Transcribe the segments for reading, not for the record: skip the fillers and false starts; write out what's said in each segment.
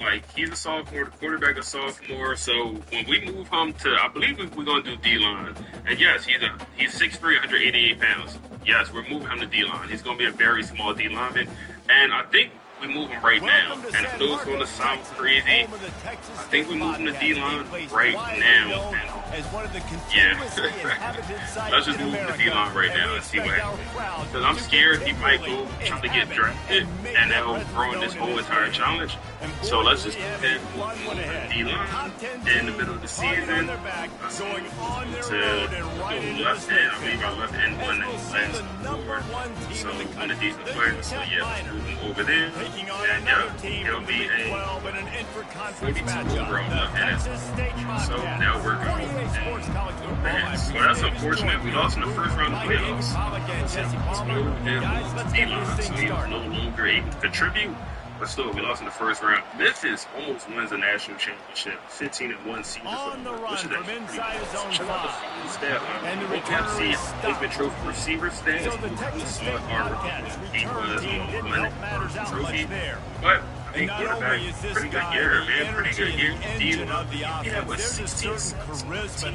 Like, he's a sophomore, the quarterback a sophomore, so when we move him to, I believe we're going to do D-line. And yes, he's 6'3", 188 pounds. Yes, we're moving him to D-line. He's going to be a very small D-lineman. And I think we move him right now. And if those going to sound crazy, I think we move him to D-line right now. Yeah. Let's just move him to D-line right now and see what happens. Because I'm scared he might go trying to get drafted, and that will ruin this whole entire challenge. So let's just move him to D-line in the middle of the season. Let's move to left end. I believe our left end won that last award. So one of these players. So yeah, let's move him over there. And yeah, he'll be a 42 overall left end. So now we're going to advance. So that's unfortunate. We lost in the first round of playoffs. So he's no longer able to contribute. But still, we lost in the first round. Memphis almost wins the national championship. 15-1 season. Which is actually pretty good. Check out the stat line. Bobcats see Heisman Trophy receiver stats. He was on trophy. But I think quarterback, pretty good year, man. Pretty good year. Yeah, with 16 postseason.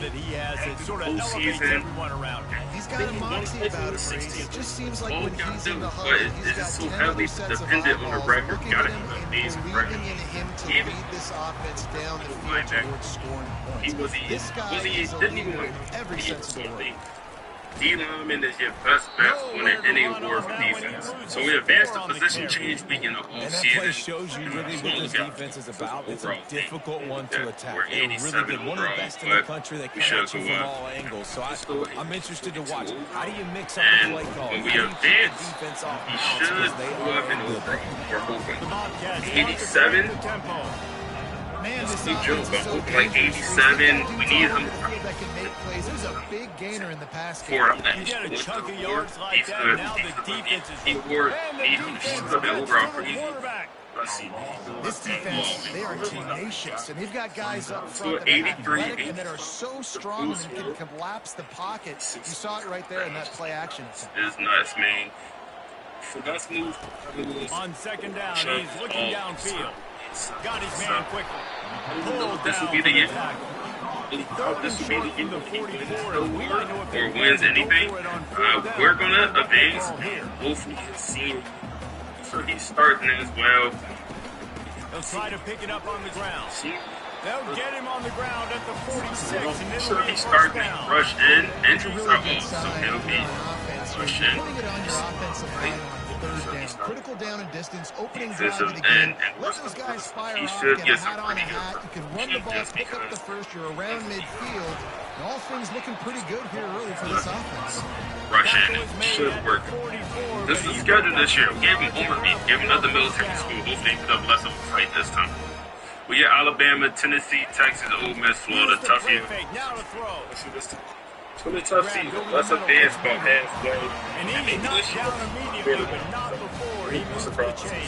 He's got a moxie about it. It just seems like when he's in the huddle, but it's just so heavily dependent on the record. Gotta have an amazing record. Him to lead this offense down the field towards scoring points. Didn't even win every sense of the word. D-lineman is your best bet to win any award for defense. So we advanced the position change beginning of all season. And that shows you really what this defense is about. It's a difficult one to attack. We're 87 one of the best in the country that can hit you from all angles. So I'm interested to watch. How do you mix up the play call? When we advance, he should go up and over. We're hoping 87. Steve Jones, but hope like 87. We need him. There's a big gainer in the pass game. He's got a chunk of yards like that. Now the defense is overall pretty. Let's see. This defense, they are tenacious, and they've got guys up front that are athletic and that are so strong and can collapse the pocket. You saw it right there in that play action. It's nuts, man. So let's move. On second down, he's looking downfield. Got his man quickly. This will be the year. This will be the year or wins anything. We're gonna advance. Hopefully, see. So he's starting as well. They'll try to pick it up on the ground. They'll get him on the ground at the 46. And so he's starting to rush in. Entries are off, so he'll be rush in. Critical down and distance, opening drive of the game. Let those guys fire off, get a hat on a hat. You can run the ball, pick up the first. You're around midfield. And all things looking pretty good here early for this offense. Rush in. It should work. This is the schedule this year. We gave him Homer beat. Gave him another military school. Hopefully they put up less of a fight this time. We get Alabama, Tennessee, Texas, Ole Miss, Florida, tough year. It's going to be a tough season. Let's advance about halfway. And he knocked down immediately, but not before he moved the chain.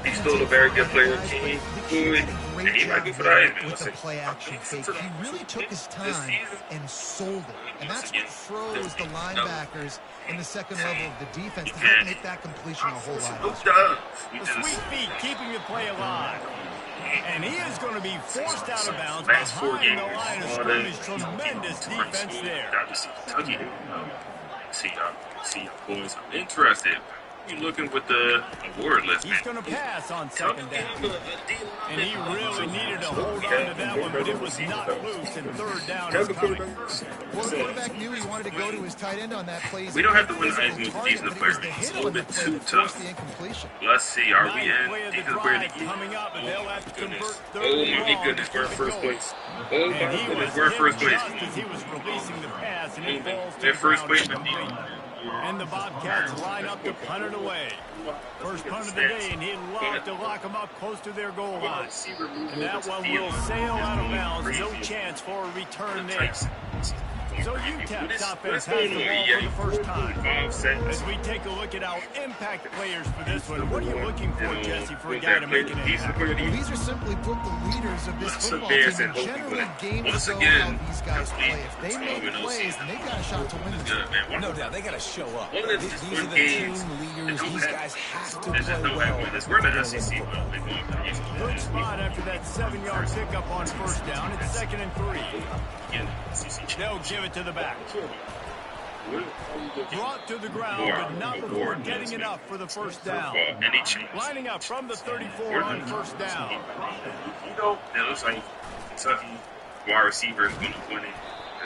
He's still a very good player. Team good. And he might go for the Heisman. With the play action fake, he really took his time and sold it. And that's what froze the linebackers in the second level of the defense to help make that completion a whole lot easier. The sweet feet keeping the play alive. And he is going to be forced out of bounds behind the line of scrimmage. Tremendous defense there. See y'all boys. I'm interested. You looking with the award list, man. He's going to pass on second down. And he really needed to hold on to that one, but it was not loose, and third down is coming. Well, the quarterback knew he wanted to go to his tight end on that play. We don't have to win the Heisman with defensive players. It's a little bit too tough. Let's see. Are we in? Defensive player of the year. Oh my goodness, we're in first place. Oh my goodness, we're in first place. He was releasing the pass, and it falls to they're first place. And the Bobcats line up to punt it away. First punt of the day, and he'd love to lock them up close to their goal line. And that one will sail out of bounds. No chance for a return there. So UTEP's offense has the ball for the first time. As we take a look at our impact players for this one, what are you looking for, Jesse, for a guy to make an impact? Well, these are simply put the leaders of this football team, and generally games go how these guys play. If they make plays, then they've got a shot to win the game. No doubt, they got to show up. These are the team leaders. These guys have to play well. We're in the SEC. Good spot after that 7-yard pickup on first down. It's 2nd and 3. They'll give it to the back. Brought to the ground, but not before getting it up for the first down. Lining up from the 34 on first down. It looks like Kentucky wide receiver is going to win it.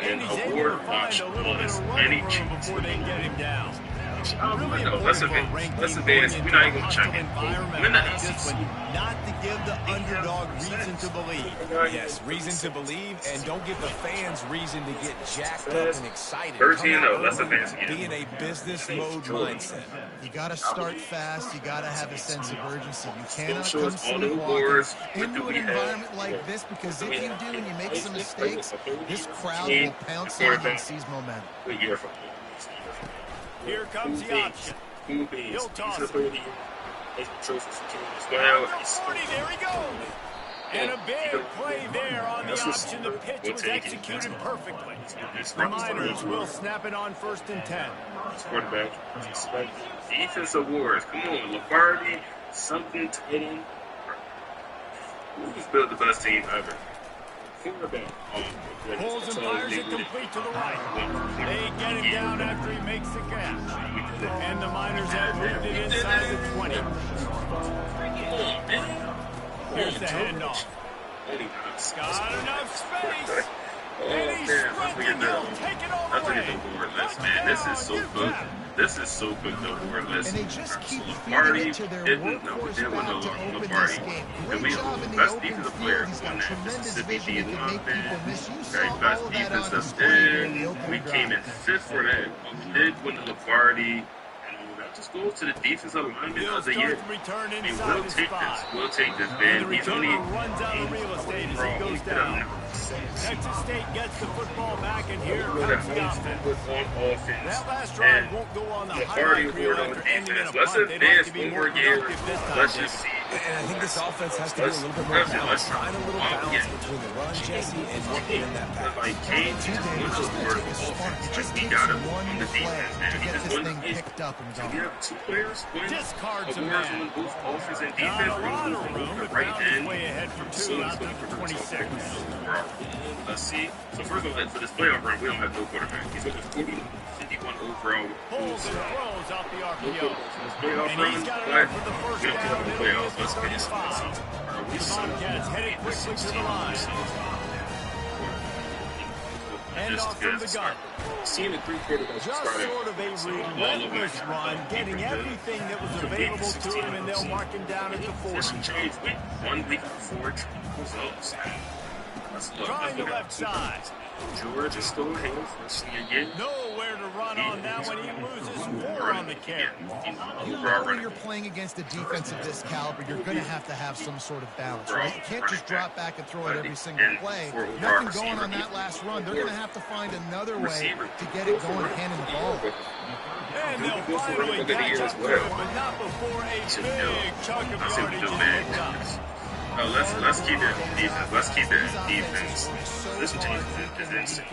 And he's able to find a little bit of running room before they get him down. Really let's advance. We're not even going to check it. We're in the SEC. Not to give the underdog reason to believe. Yes, reason to believe, and don't give the fans reason to get jacked up and excited. 13-0. Let's advance again. Be in a business mode mindset. You got to start fast. You got to have a sense of urgency. You cannot come sleepwalking into an environment like this, because if you do and you make some mistakes, this crowd will pounce on you and seize momentum. Here comes the option. He'll toss it. Well, There he goes. And a big play there on the option. The pitch was executed perfectly. The Miners will snap it on 1st and 10. Quarterback. Defense awards. Come on, Lombardi. Something to get in. Who's built the best team ever? Quarterback. Pulls and fires it complete to the right. They get him down after he makes the catch. And the Miners have moved it inside the 20. Here's the handoff. Got enough space. And he's sprinting. He'll take it all the way. Man, this is so good. This is so good, though, wordless. And they just keep feeding it to their workhorse back to open this game. Great job in the open field. He's got tremendous vision. He can make people miss. You saw all of that on display in the opening we drive. came in 5th for that. We did win the Lombardi. Just goes to the defensive alignment of the year. We'll take this. We'll take this, man. He's only runs out of real estate as he goes down. Texas State gets the football back, and here comes the offense. That last drive won't go on the highlight reel after ending in a punt. They'd like to be more productive this time. Let's just see. And I think this offense has to be a little bit more balanced. Find a little balance between the run, Jesse, and working in that pass. Like, Kane just wins the word of offense. We got him on the defense, man. He just wins the picked up and gone. We have 2 players win Discards a awards man. on both offense and defense. Got a lot of room, The but right Brown is end. way ahead for 2, out there for 26. Let's see. So first of all, for this playoff run, we don't have no quarterback. He's going to 51 overall. Pulls and throws out the RPO. Playoff And run, he's got it but up for the first we don't down. have the It'll be playoffs. Let's get it. 35. The Bobcats headed quickly to the line. Hand off from the gun. Seeing the 3 quarterbacks Just sort of a relentless run, getting everything that was available to him, and they'll mark him down at the 40. Change week 1 week before results. Trying the left side. George is still ahead for again. Nowhere to run on that one. He loses 4 on the carry. You know when you're playing against a defense of this caliber, you're going to have some sort of balance, right? You can't just drop back and throw it every single play. Nothing going on that last run. They're going to have to find another way to get it going, handing the ball. And they'll finally catch up to it, but not before a big chunk of yardage is picked up. Oh, let's keep it defense. Let's keep it defense. This change is insane.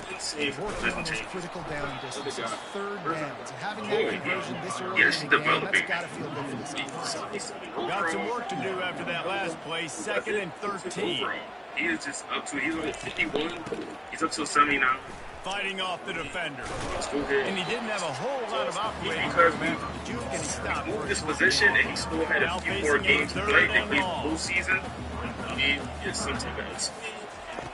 Insane. This change. Critical down distance. 3rd down. Having that conversion this early Yes, in the game, developing. that's got to feel good for this offense. Got some work to do after that last play. 2nd and 13. He is just up to, he's on 51. He's up to 79. Fighting off the defender. Still here. And he didn't have a whole lot of operating Because room after the juke, and he stopped for this his position, and he still had a few more games to play. They played the full season. He is some type of speed.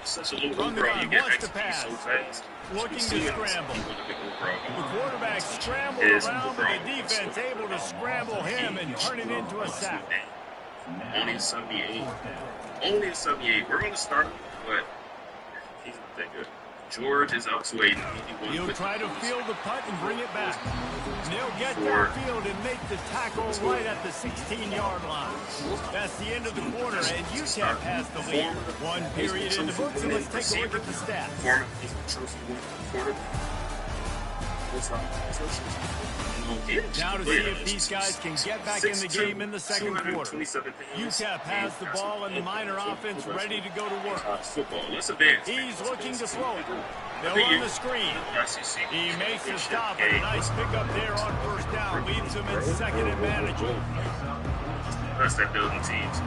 Such a low overall. You get executed so fast. Looking to scramble. The quarterback scrambled around, but the defense able to scramble him and turn it into a sack. Only 78. Only 78. We're going to start, but he's not that good. George is up to a 91. He'll try to field the punt and bring it back. And he'll get downfield and make the tackle right at the 16-yard line. That's the end of the quarter, and UTEP has the lead. One period in the books, and let's take a look at the stats. Now to see if these guys can get back in the game in the second quarter. UTEP has the ball and the Miner offense ready to go to work. He's looking to throw it. They'll run the screen. He makes the stop, and a nice pickup there on first down. Leaves him in second and manageable. Best at building teams.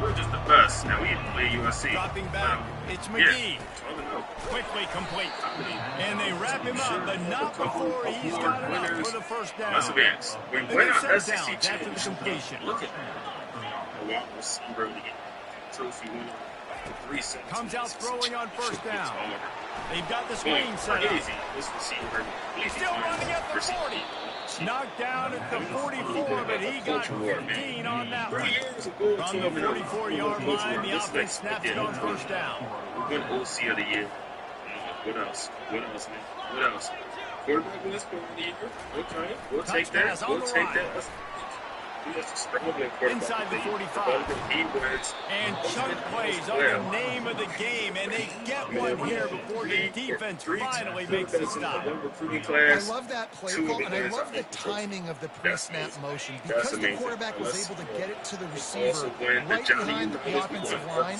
We're just the best. Now we play USC. Dropping back, it's McGee. Quickly complete. And they wrap him up, but not before he's got it up for the first down. Let's advance. We went out SEC after the completion. Look at that. A wide receiver to get trophy winner. Comes out throwing on first down. They've got the screen set up. He's still running at the 40. Knocked down at the 44, but he got 15 on that one. From the 44-yard line, the offense snaps it on first down. Good OC of the year. What else? What else, man? What else? Quarterback in this player of the year. Okay, we'll take that. We'll take that. Inside the 45. And chunk plays are the name of the game, and they get one here before the defense finally makes the stop. I love that play call, and I love the timing of the pre-snap motion. Because the quarterback was able to get it to the receiver right behind the offensive line,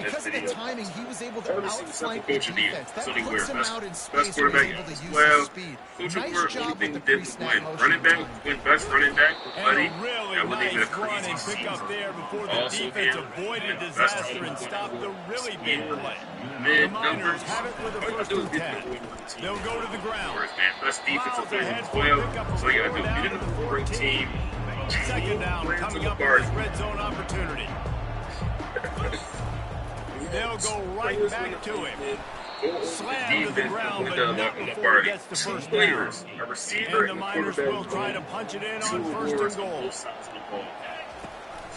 because of the timing, he was able to outflank the defense. That puts him out in space and was able to use his speed. Nice job with the pre-snap motion. Running back, went best running back, buddy. Really nice run and pick up there before the defense avoided disaster and stopped the really big play. The Miners have it with a first and 10. They'll go to the ground. Best defensive play as well. So you got to get in the 14. Second down coming up with this red zone opportunity. They'll go right back to him. Slam to the ground, but not before he gets the first down. And the Miners will try to punch it in on first and goal.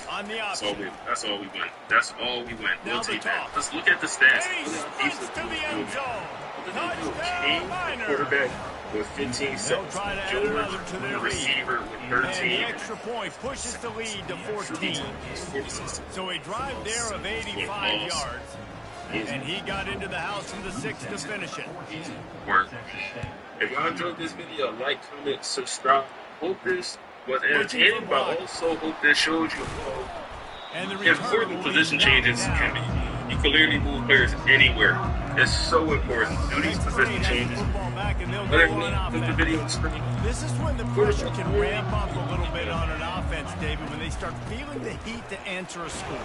On the option. That's all we went. That's all we went. We'll take that. Let's look at the stats. And he sprints to the end zone. Touchdown, Miners. Quarterback with 15 seconds. They'll try to add another to their receiver with 13. And the extra point pushes the lead to 14. So a drive there of 85 yards. And he got into the house from the 6 to finish it. Work. If y'all enjoyed this video, like, comment, subscribe. Hope this was entertaining, but also hope this showed you how important position changes can be. You can literally move players anywhere. It's so important. Do these position changes. Put the video on screen. This is when the pressure can ramp up a little bit on an offense, David, when they start feeling the heat to answer a score.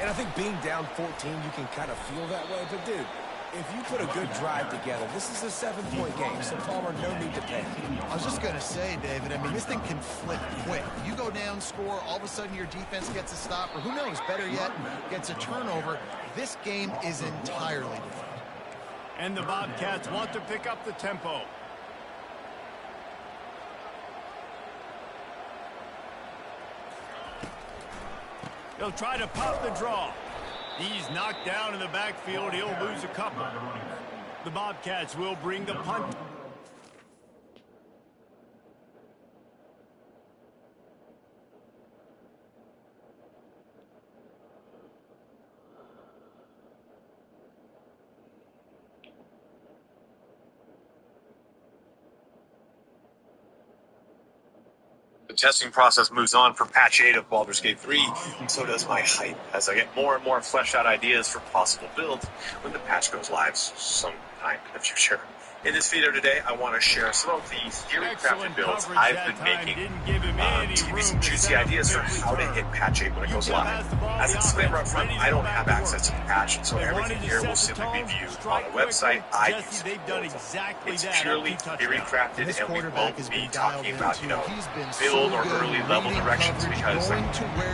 And I think being down 14, you can kind of feel that way. But, dude, if you put a good drive together, this is a 7-point game, so Palmer, no need to panic. I was just going to say, David, I mean, this thing can flip quick. You go down, score, all of a sudden your defense gets a stop, or who knows, better yet, gets a turnover. This game is entirely different. And the Bobcats want to pick up the tempo. He'll try to pop the draw. He's knocked down in the backfield. He'll lose a couple. The Bobcats will bring the punt. The testing process moves on for patch 8 of Baldur's Gate 3, and so does my hype as I get more and more fleshed out ideas for possible builds when the patch goes live sometime in the future. In this video today, I want to share some of the theory-crafted builds I've been making to give you some juicy ideas for how to hit patch 8 when it goes live. As a disclaimer up front, I don't have access to the patch, so everything here will simply be viewed on the website I use. It's purely theory-crafted, and we won't be talking about, build or early level directions, because,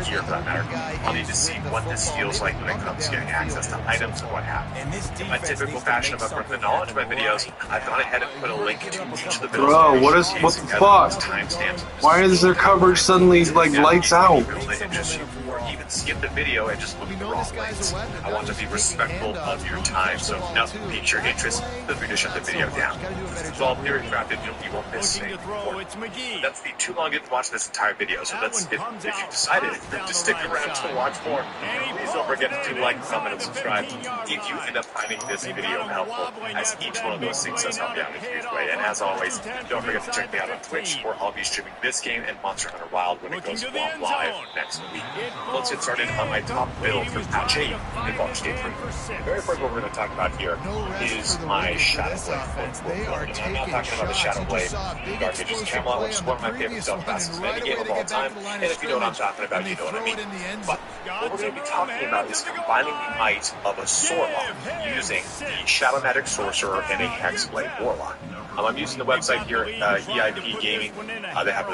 here for that matter, I'll need to see what this feels like when it comes to getting access to items and what have you. In my typical fashion of uploading the knowledge of my videos, I've gone ahead and put a link to each of the builds. Bro, what the fuck? Why is their coverage suddenly like lights out? skip the video and just look at the wrong lanes. I want to be respectful of your time, so if nothing piques your interest, feel free to shut the video down. It's all theory crafted, you won't miss anything important. That's be too long to watch this entire video, so if you decided to stick around to watch more, please don't forget to like, comment, and subscribe if you end up finding this video helpful, as each one of those things does help you out in a huge way. And as always, don't forget to check me out on Twitch, where I'll be streaming this game and Monster Hunter Wild when it goes live next week. Let's get started on my top build for patch 8 in Baldur's Gate 3. The very first one we're going to talk about here is my Shadow Blade. And I'm not talking about the Shadow Blade Dark Ages Camelot, which is one of my favorite stealth classes in any game of all time. And if you know what I'm talking about, you know what I mean. But what we're going to be talking about is combining the might of a Sorlock using the Shadow Magic Sorcerer and a Hexblade Warlock. I'm using the website here, EIP Gaming. They have a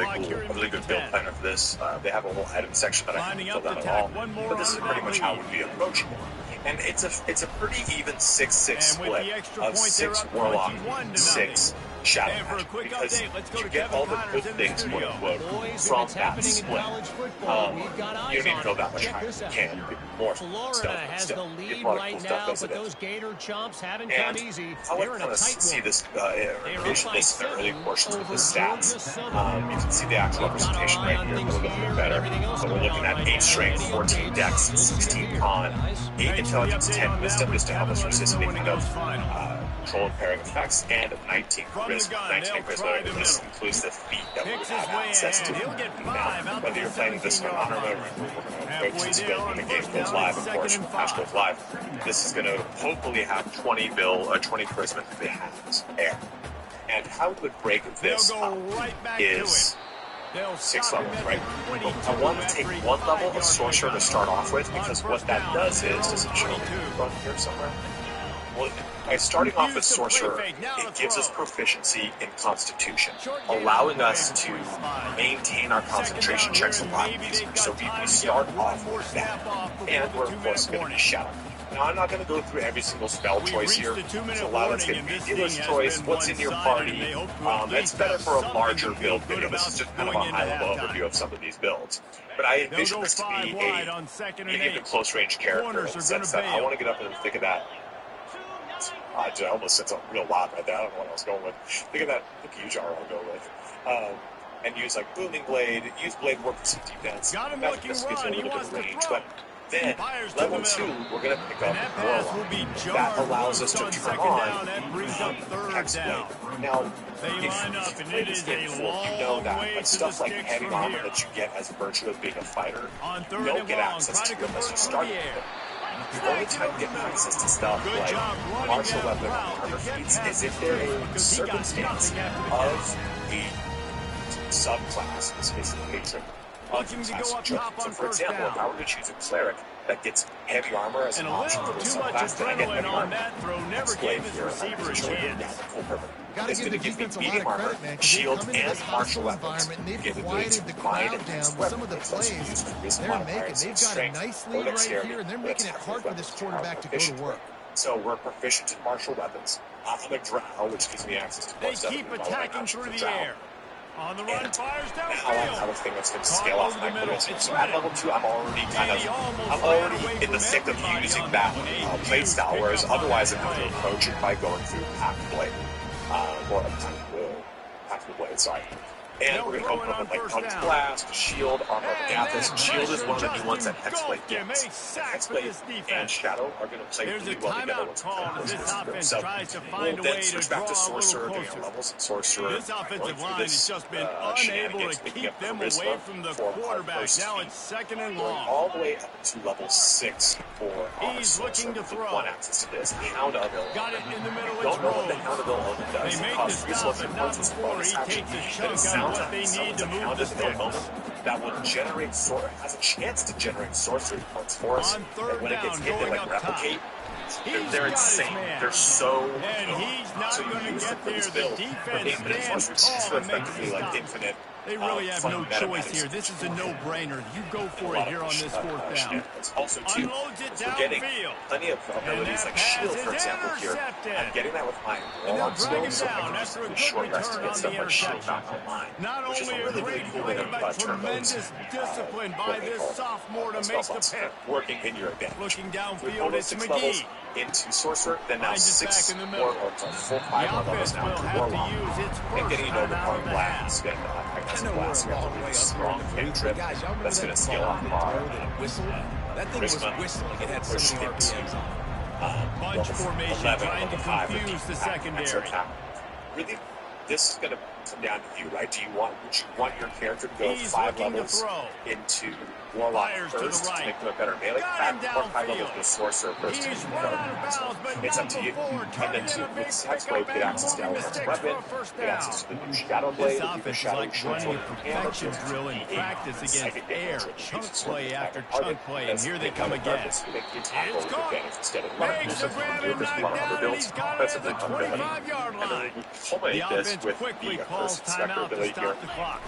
really good build planner for this. They have a whole item section that I haven't filled out at all, but this is pretty much how we'd be approaching it. And it's a pretty even 6-6 split of 6 Warlock, 6 Shadow Magic, because you get all the good things, quote unquote, from that split. You don't need to go that much higher. You can get more stuff, but still, get a lot of cool stuff as it is. And I would kind of see this, envision this in the early portions of the stats. You can see the actual representation right here a little bit better. So we're looking at 8 strength, 14 dex, 16 con, 8 intelligence, 10 wisdom, just to help us resist any kind of control and pairing effects, and 19 charisma. 19 charisma, this includes the feat that we would have access to. Now, whether you're playing this one on or we're going to go to this build when the game goes live, of course, when the patch goes live, this is going to hopefully have 20 charisma if it has air. And how we would break this up is 6 levels, right? I want to take 1 level of Sorcerer to start off with, because what that does is it show run here somewhere? Well, by starting off with Sorcerer, it gives us proficiency in Constitution, allowing us to maintain our concentration checks a lot easier. So we start off with that, and we're of course going to be Shadow. Now, I'm not going to go through every single spell choice here. There's a lot of dealer's choice, what's in your party. It's better for a larger build video. This is just kind of a high-level overview of some of these builds. But I envision this to be maybe a close-range character, in the sense that I want to get up in the thick of that. I almost said something real loud right there. I don't know what I was going with. Think of that. I think Ujar I'll go with. And use like Booming Blade, use Blade Warp for some defense. That gives a little bit of range. But then, level 2, we're going to pick up Warlock. That allows us to turn on Hexblade. Now, if you play this game before, you know that stuff like heavy armor that you get as a virtue of being a fighter, you don't get access to unless you start with it. The only time you get access to stuff like martial weapon or armor feats is if there is a circumstance of a subclass, in this case the patron, of the class of chosen. So for example, if I were to choose a cleric that gets heavy armor as an option for the subclass, then I get heavy armor. Hexblade here, I'm showing you that full purpose. It's going to give me medium armor, shield, and martial weapons. Give the blades mind and next weapon. It's also used for charisma modifiers and strength or dexterity. That's hard for this quarterback to go to work. So we're proficient in martial weapons. I'm a drow, which gives me access to more stuff. They keep attacking through the air. On the run, fires down. Now I have a thing that's going to scale off my charisma. So at level 2, I'm already in the thick of using that blade style, whereas otherwise I'm going to approach it by going through Pack Blade. Or Pack the Blade, sorry. And we're going to open up with like Punch Blast, Shield, Armor of Agathis. Shield is one of the new ones that Hexblade gets. Hexblade and Shadow are going to play really well together once we So we'll then switch back to Sorcerer, doing our levels in Sorcerer, going through this shenanigans, picking up Charisma for our first feat, going all the way up to level 6 for our Sorcerer with 1 access to this. Hound of Ill. If you don't know what the Hound of Ill Omen does, it costs 3 slots and points as a bonus action, but it sounds like someone's a Hound of Ill Omen that will generate has a chance to generate sorcery points for us, and when it gets hit, they like replicate. They're insane. They're so good. So you use them for this build for infinite sorcery points, so effectively like infinite They really have no choice here. This is a no-brainer. You go for it here on this fourth down. Also, too, we're getting plenty of abilities like shield, for example, here. I'm getting that with my warlock skills, so I can just do a short rest to get stuff like shield back online, which is a really, really cool way to turn those discipline by this sophomore to make the pick. Working in your advantage. Looking downfield, it's McGee. Into Sorcerer, then now 6 more or full 5 more levels now into Warlock. And getting it over on Blast, and I guess Blast, we have to really strong hit trip. That's going to scale off our that thing was whistling. It had so many RPMs on. Bunch formation trying to confuse the secondary. Really, this is going to come down to you, right? Would you want your character to go 5 levels into Warlock first to make them a better melee attack, or 5 levels to Sorcerer first to make them better? It's up to you. And then to with Hexblade, get access to Elemental Weapon, get access to the new Shadow Blade, the Shadow Shield from Hammer, drill in practice against air, chunk play after chunk play, and here they come again. It's gone. Makes the grab and knock down, he's got it at the 25-yard line. The offense quickly calls timeout to stop the clock.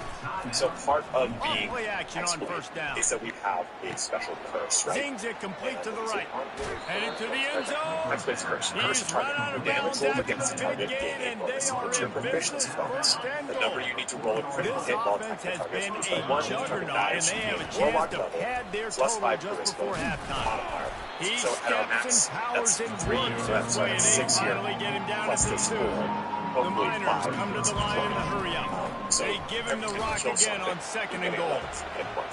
So part of being play action on first down is that we have a special curse, right? Zings it complete to the right. Headed to the end zone. That's his curse. Curse is target damage roll against the target gain bonus. It's your proficiency bonus. The number you need to roll a critical hit while attacking the target is by 1 target dice. Warlock level plus 5 for risk modifier. So at our max, that's 3, so that's 6 here, plus this 4. The Miners come to the line in a hurry-up. They give him the rock again on 2nd and goal.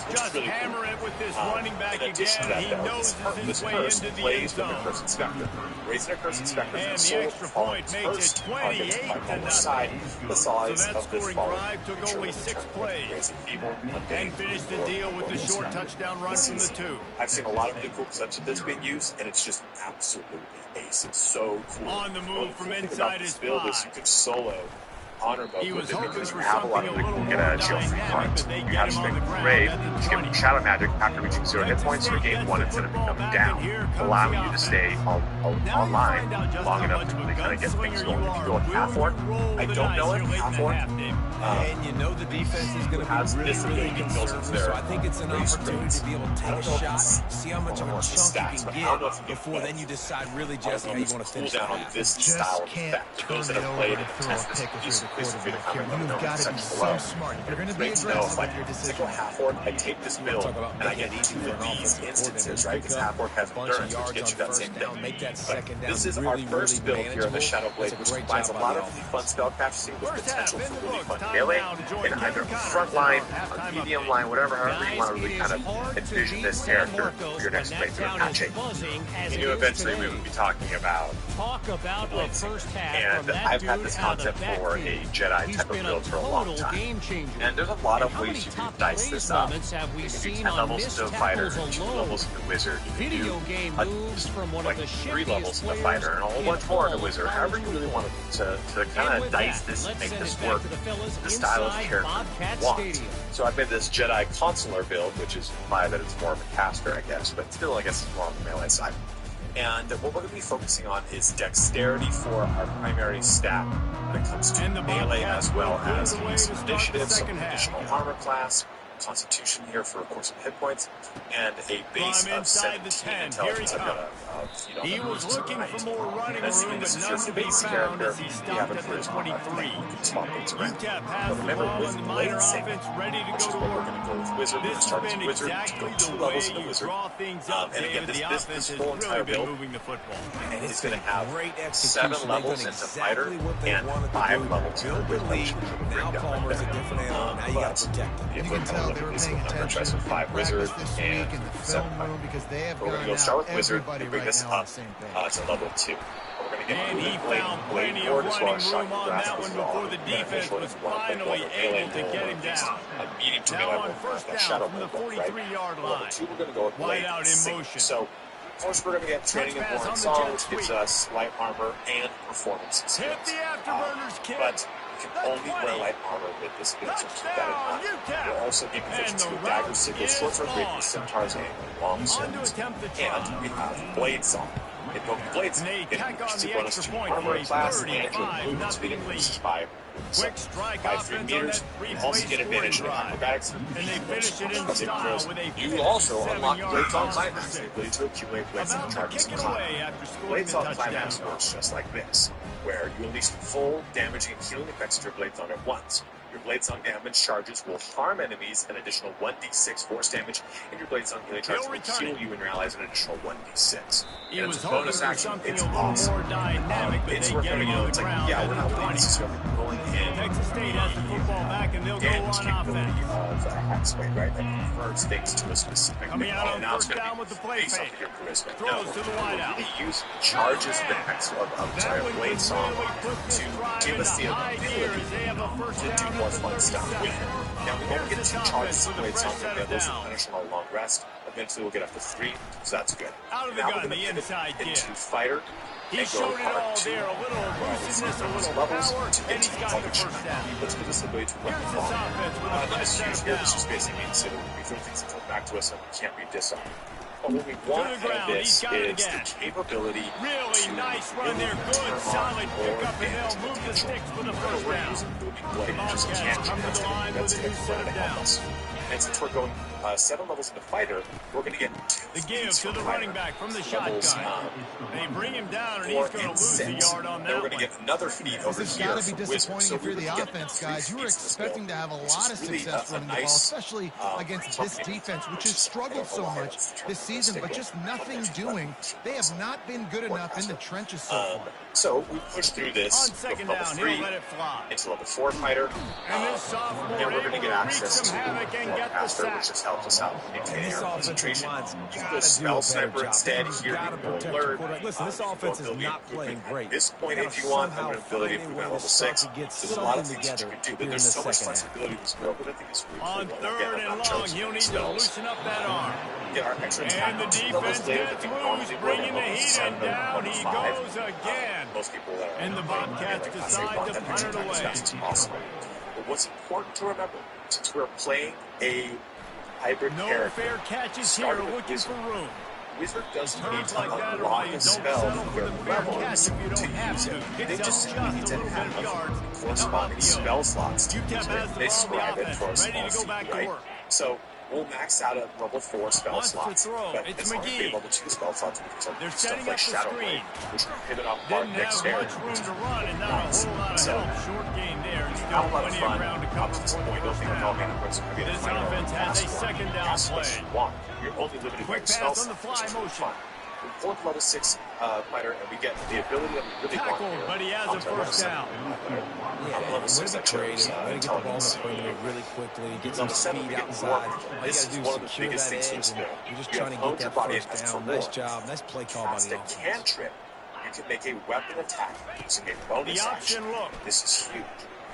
Just hammer it with this running back again. He knows his way into the end zone. Raising a curse inspector and the extra point makes it 28-0. So that scoring drive took only 6 plays and finished the deal with the short touchdown run from the 2. I've seen a lot of new cool concepts of this being used, and it's just absolutely ace. It's so cool. On the move from inside his build is you could solo honor mode with it because you have a lot of people get a shield free cards. You have Strength of Brave, you can Shadow Magic after reaching 0 hit points, you gain 1 instead of becoming down, allowing you to stay online long enough to really kind of get things going. If you go with half orc, I don't know it, half orc. And you know the defense is going to be really concerned, so I think it's an opportunity to be able to take a shot, see how much of a chunk you can get before then you decide really just how you want to finish down on this style of effect. Those that have played and tested this quarterback here. You've got to be so smart. If you're going to be aggressive with your decision. Half orc, I take this build and I get easy for these instances, right? Because half orc has endurance, which gets you that same thing. But this is our first build here in the Shadow Blade, which combines a lot of really fun spellcrafting with potential for really fun melee in either front line, or medium line, whatever, however you want to really kind of envision this character for your next playthrough of patching. You knew eventually we would be talking about a first half and I've had this concept for a Jedi type of build for a long time. And there's a lot of ways you can dice this up. You can do 10 levels into a fighter, 2 levels into a wizard. You can do like 3 levels into a fighter and a whole bunch more into a wizard. However you really want to kind of dice this and make this work the style of character you want. So I've made this Jedi consular build, which is why that it's more of a caster, I guess, but still I guess it's more on the melee side. And what we're going to be focusing on is dexterity for our primary stat when it comes to melee, as well as initiative, some additional armor class, constitution here for, of course, some hit points, and a base of 17 intelligence. I've got he was looking for more running room, but none to be found as he stopped at the 23. UTEP has the ball and the Miner offense ready to go to work. Wizard, this has been exactly the way you draw things up, David. The offense has really been moving the football. And he's going to have 7 levels into fighter and 5 levels into wizard. Now Palmer's a different animal. Now you got to protect him. You can tell they were paying attention to 5 wizard and in the film room because they have we're going to go start with wizard and bring this up to level 2. We're going to get and he found plenty of running room on that one before the defense was finally able to get him down. Now on first down from the 43-yard line. We're going to go with wide out in motion. So, of course, we're going to get training and boring song, which gives us light armor and performance skills. Hit the afterburners, kid. But you can only wear light armor with this build, so keep that in mind. We're also getting proficiency with dagger, sickles, short sword, great centaurs, and long swords. And we have blade song. Invoking Blades, They it tack on increases the the bonus extra to point for armor a class and your 35-0 movement speed increases by quick strike 3 offense on meters. that You also get advantage in drive. acrobatics. And they finish it in style with a You also unlock 57-yard Blades on toss Climax, for the 6. ability to accumulate Blades About on to targets kick and it away climb. after scoring Blades the on touchdown. Climax works just like this, where you unleash full damaging and healing effects of your Blades on at once. Your Blades on damage charges will harm enemies an additional 1d6 force damage, and your Blades on healing charges will heal you and your allies an additional 1d6. He And was it's a hoping bonus for action. something It's a little awesome. more dynamic, but It's they worth get noting, him on it's the like, ground yeah, at we're the not 20. discovering going in. Texas State has the football back, and they'll go Damage on capability offense. of Hacksway, right? That converts things to a specific Coming thing. out on Now it's first going down to with the be play based off fake. of your charisma. Throws to the wideout. They use charges backs of Blade Song to give us the ability to do more fun stuff with it. Now, we won't get 2 charges of Blade Song, and those will finish on a long rest. Eventually, we'll get up to 3, so that's good. Out of the now gun, we're going the to inside pivot into give. Fighter. He showed it all there, a little elusiveness, a little power, and he's got the first down. Let's give us the ability to run Here's the this ball. offense with a This fresh huge set here, of this just downs. basically means that we throw things that come back to us and we can't read this off. But what we want the out ground, of he's this got it is again. the capability Really to nice run there, good, solid pickup, and they'll move the sticks for the first down. The Bobcats come to the line with a new set of downs. And since we're going 7 levels into Fighter, we're going to get 2 The give feeds to from the Fighter. running back from the Levels, shotgun. They bring him down, and 4 he's going to and lose a 6. yard on Then that we're going one. to get another feed over This has here got to be from Wizard. disappointing So if you're we the get offense, 3 guys. You were feeds in this expecting build, to have a which lot is of really success running the ball, nice, especially against this something defense, which which has is, I struggled don't know so why much that's this season, but just nothing doing. They have not been good enough in the trenches so far. So we push through this On second level down, 3 he'll let it fly. into level 4 Fighter. And this sophomore And we're going to able get to access wreak to some havoc and more get the faster, sack. which just helps us out And maintaining this our offensive concentration. line's You got go to do spell a better sniper job. instead. You've Here got to you go protect your alert. quarterback. Listen, this offense is not playing great. At this point, They if you gotta want somehow an ability find a improvement way at level to start 6, to get there's a lot of something things that you together can do, but here in there's the so much second half. flexibility with Squirrel, but I think it's really On cool. third and long, he'll need to loosen up that arm. Get our extra attack And the levels defense later gets than we loose, normally would bringing at the level heat, 7 and down level he 5. goes again. Most people that are And the Bobcats decide want to that punt extra it time as away. fast as possible. But what's important to remember, since we're playing a hybrid No character, fair catches here, starting with looking Wizard. for room. Wizard doesn't need Turns to like that, unlock or a don't spell settle for for their the fair levels catch if you to don't have use to. it. Picks They up just just need a to little bit have of yards. corresponding spell slots to use UTEP it. has the They ball, scribe the it for a offense, ready small to go fee, back to right? work. So we'll max out at level 4 spell Wants to slots, throw. but It's as long as we have McGee. level 2 spell slots, we can start They're doing setting stuff like up the Shadow screen. Blade, which can pivot off our Didn't have dexterity. much room to run and not a whole lot of So, help. Short gain there. Have Still a lot of plenty of fun. ground to Up cover to this for the point, don't first think we're all down. going to be This the final offense has a pass one. second down Pass what play. you want. You're only limited Quick by spell pass on the slots, fly which is motion. fun. We fourth level 6 fighter, and we get the ability that we really want Tackled, here. but he has a first down. Yeah, level way 6 to I be creative, chose way to get the ball in the intelligence. perimeter really quickly, get some Level 7, speed we get outside. more. All you This got to is do one is of the secure biggest that things in edge, this and build. you're just You trying to have get honed your that body first and down. for Nice more. job, nice play call by Cast the a offense. cantrip. You can make a weapon attack using a bonus The action. option look. This is huge.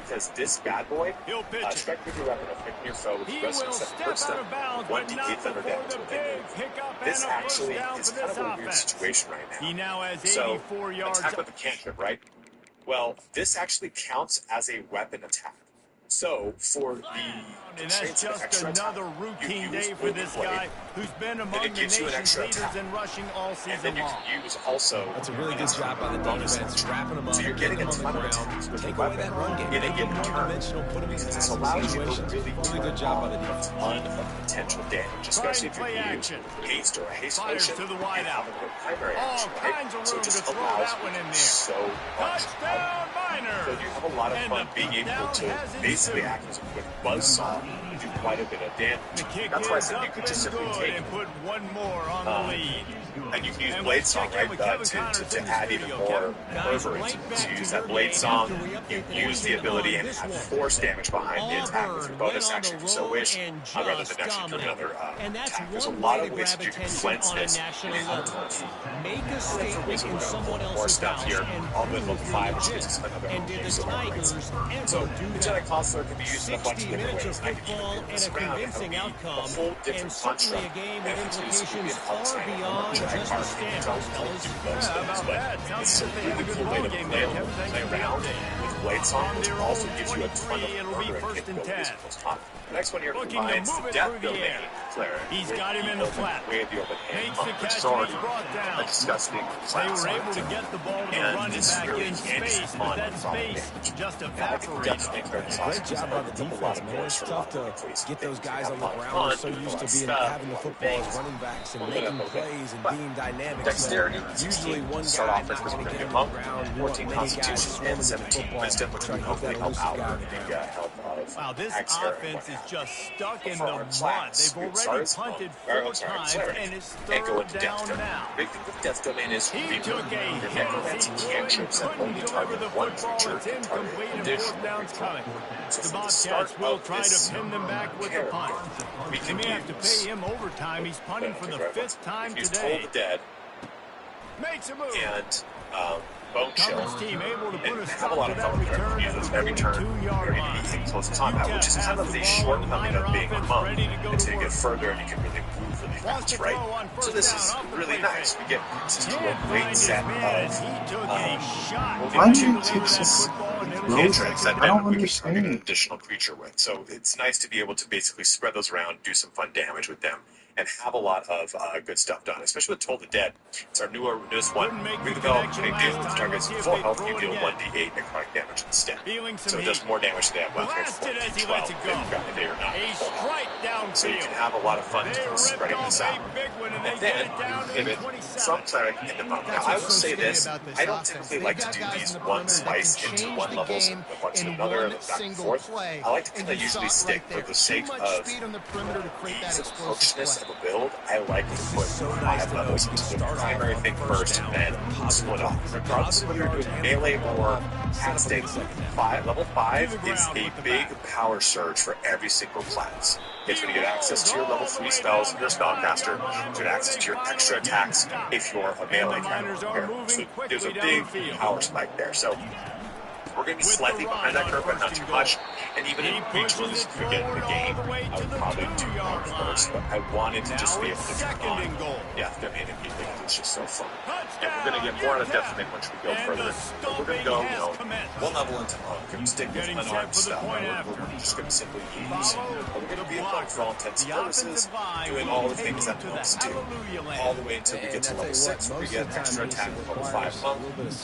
Because this bad boy, He'll pitch it. strike with your weapon, affecting your foe with He resonance will that step hurts out them of bounds, with but not 1d8 thunder before damage the when they big move. pickup and This a first actually down is for kind this of a weird offense. situation right now. He now has So, 84 yards. attack with a cantrip, right? Well, this actually counts as a weapon attack. So, for the And traits that's of just extra another attack, routine you day use for this Blade, guy who's been among the gives you an nation's extra leaders attack. in rushing all and season then you long. can use also. That's a really good job by the bonus defense, action. wrapping them up, So you're getting getting them a on the ton of ground, attacks with take your away that run game, in a make them given turn. one-dimensional, put them in Because this passing allows you to situations. really Really good job by the defense. a ton of potential damage, especially if Play you action. use haste or a haste Fires motion to the and wideout. have a primary All action, right? kinds of So room it just to throw allows that you one in there. so much. Touchdown, Miner! So you have a lot of And fun the being able down to has basically ensued. act as a quick buzzsaw and do quite a bit of damage. The kick That's why I is said you up could just and simply good take and put one more on the lead. and you can use And Blade let's Song, check in right, with Kevin to Connors in the add even studio. more Kevin? Guys, fervor right back to to use your that Blade game Song. after we update You the use the nation ability on and this have one. force damage behind the attack with your bonus went on action the if you so road wish, and rather just than actually doing dominated. another And that's attack. There's a one lot way of to ways grab that you can attention cleanse on a this national and have level. fun. Make a For statement Wizard, in we're someone going more else's stuff house here. and I'll win prove level you're 5, which gives us legit. another And did the use of our Tigers rights. ever So, do the that? Jedi Class Flare can be used in a bunch of different ways. I can football use and this a round and convincing have a outcome, whole different and certainly construct. a game And with if it's used to be implications an far outside beyond drag just the mark, standards, fellas. How about that? It's Sounds a like they had a really good cool ball way to game play there, Kevin. Thanks for the around update. with blades on, which their also own gives you a ton 23, of it'll be murder and first and capabilities 10. in those times. The next one here Looking to combines move the it depth through the domain, air. Flare, He's with got him the in the open, flat. way of the open hand Makes pump, the which catch, is and already he's brought down. a disgusting They class were on able to it. get the ball to the And running this back really in hinges space, on but that product space damage. just Now, I think evaporated. depth makes our Great job by the defense, man. It's tough to get those guys on the ground. They're so used to being having the football as running backs and making plays and being dynamic. Dexterity, Usually one start guy off not as going to get a on the ground. You want 14 many guys constitution swarming and to the 17 football, wisdom, which try would to get hopefully that help elusive out guy on with the the ground. help of Wow, this Axter and offense what is have just stuck you. in For the our mud. class, They've we already start punted or, 4 sorry, times, and it's and go third into depth down domain. now. Big thing with depth domain is He remember took a that hit that as he means threw it and cantrips that couldn't only deliver target the one football. creature It's can target incomplete, and additional fourth down's creature. coming. So The from the start Bobcats will of try to this pin them back with the punt. we They can may have to use pay him overtime. He's punting for the 5th time he's today. told the dead Makes a move. and bone chill Coverage team able to put a and have a stop lot to of that fun with return it. at the Every turn, 42-yard you're line. going to be close to combat, which is kind of the shortcoming of being a monk until you get further and you can really move really fast, right? So this is really nice. We get to a great set of Why do you take this cantrips that I don't we can target an understand. additional creature with. So it's nice to be able to basically spread those around, do some fun damage with them, and have a lot of good stuff done, especially with Toll the Dead. It's our newest one. We developed a deal with targets full health, you deal 1d8 necrotic damage instead. So it does more damage to that weapon for 1d12 if you've got the day or not. So you can have a lot of fun spreading this out. And then you pivot from cleric into monk. Now I will say this, I don't typically like to do these one slice into one levels and a bunch of another and back and forth. I like to kind of usually stick for the sake of ease and approachness of a build. I like to put 5 levels into the primary thing first and then split off. Regardless of whether you're doing melee or casting, level 5 is a big power surge for every single class. It's when you get access to your level 3 spells if you're a spellcaster, you get access to your extra attacks if you're a melee character. So there's a big power spike there. So we're going to be slightly behind that curve, but not too much. And even in regions you get in the game, I would probably do more first. But I wanted to just be able to turn on Death Domain immediately because it's just so fun. And we're going to get more out of Death Domain once we go further. But we're going to go, one level into Monk and stick with unarmed stuff. We're just going to simply use. We're going to be a Monk for all intents and purposes, doing all the things that Monks do. All the way until we get to level 6, where we get extra attack with level 5 Monk,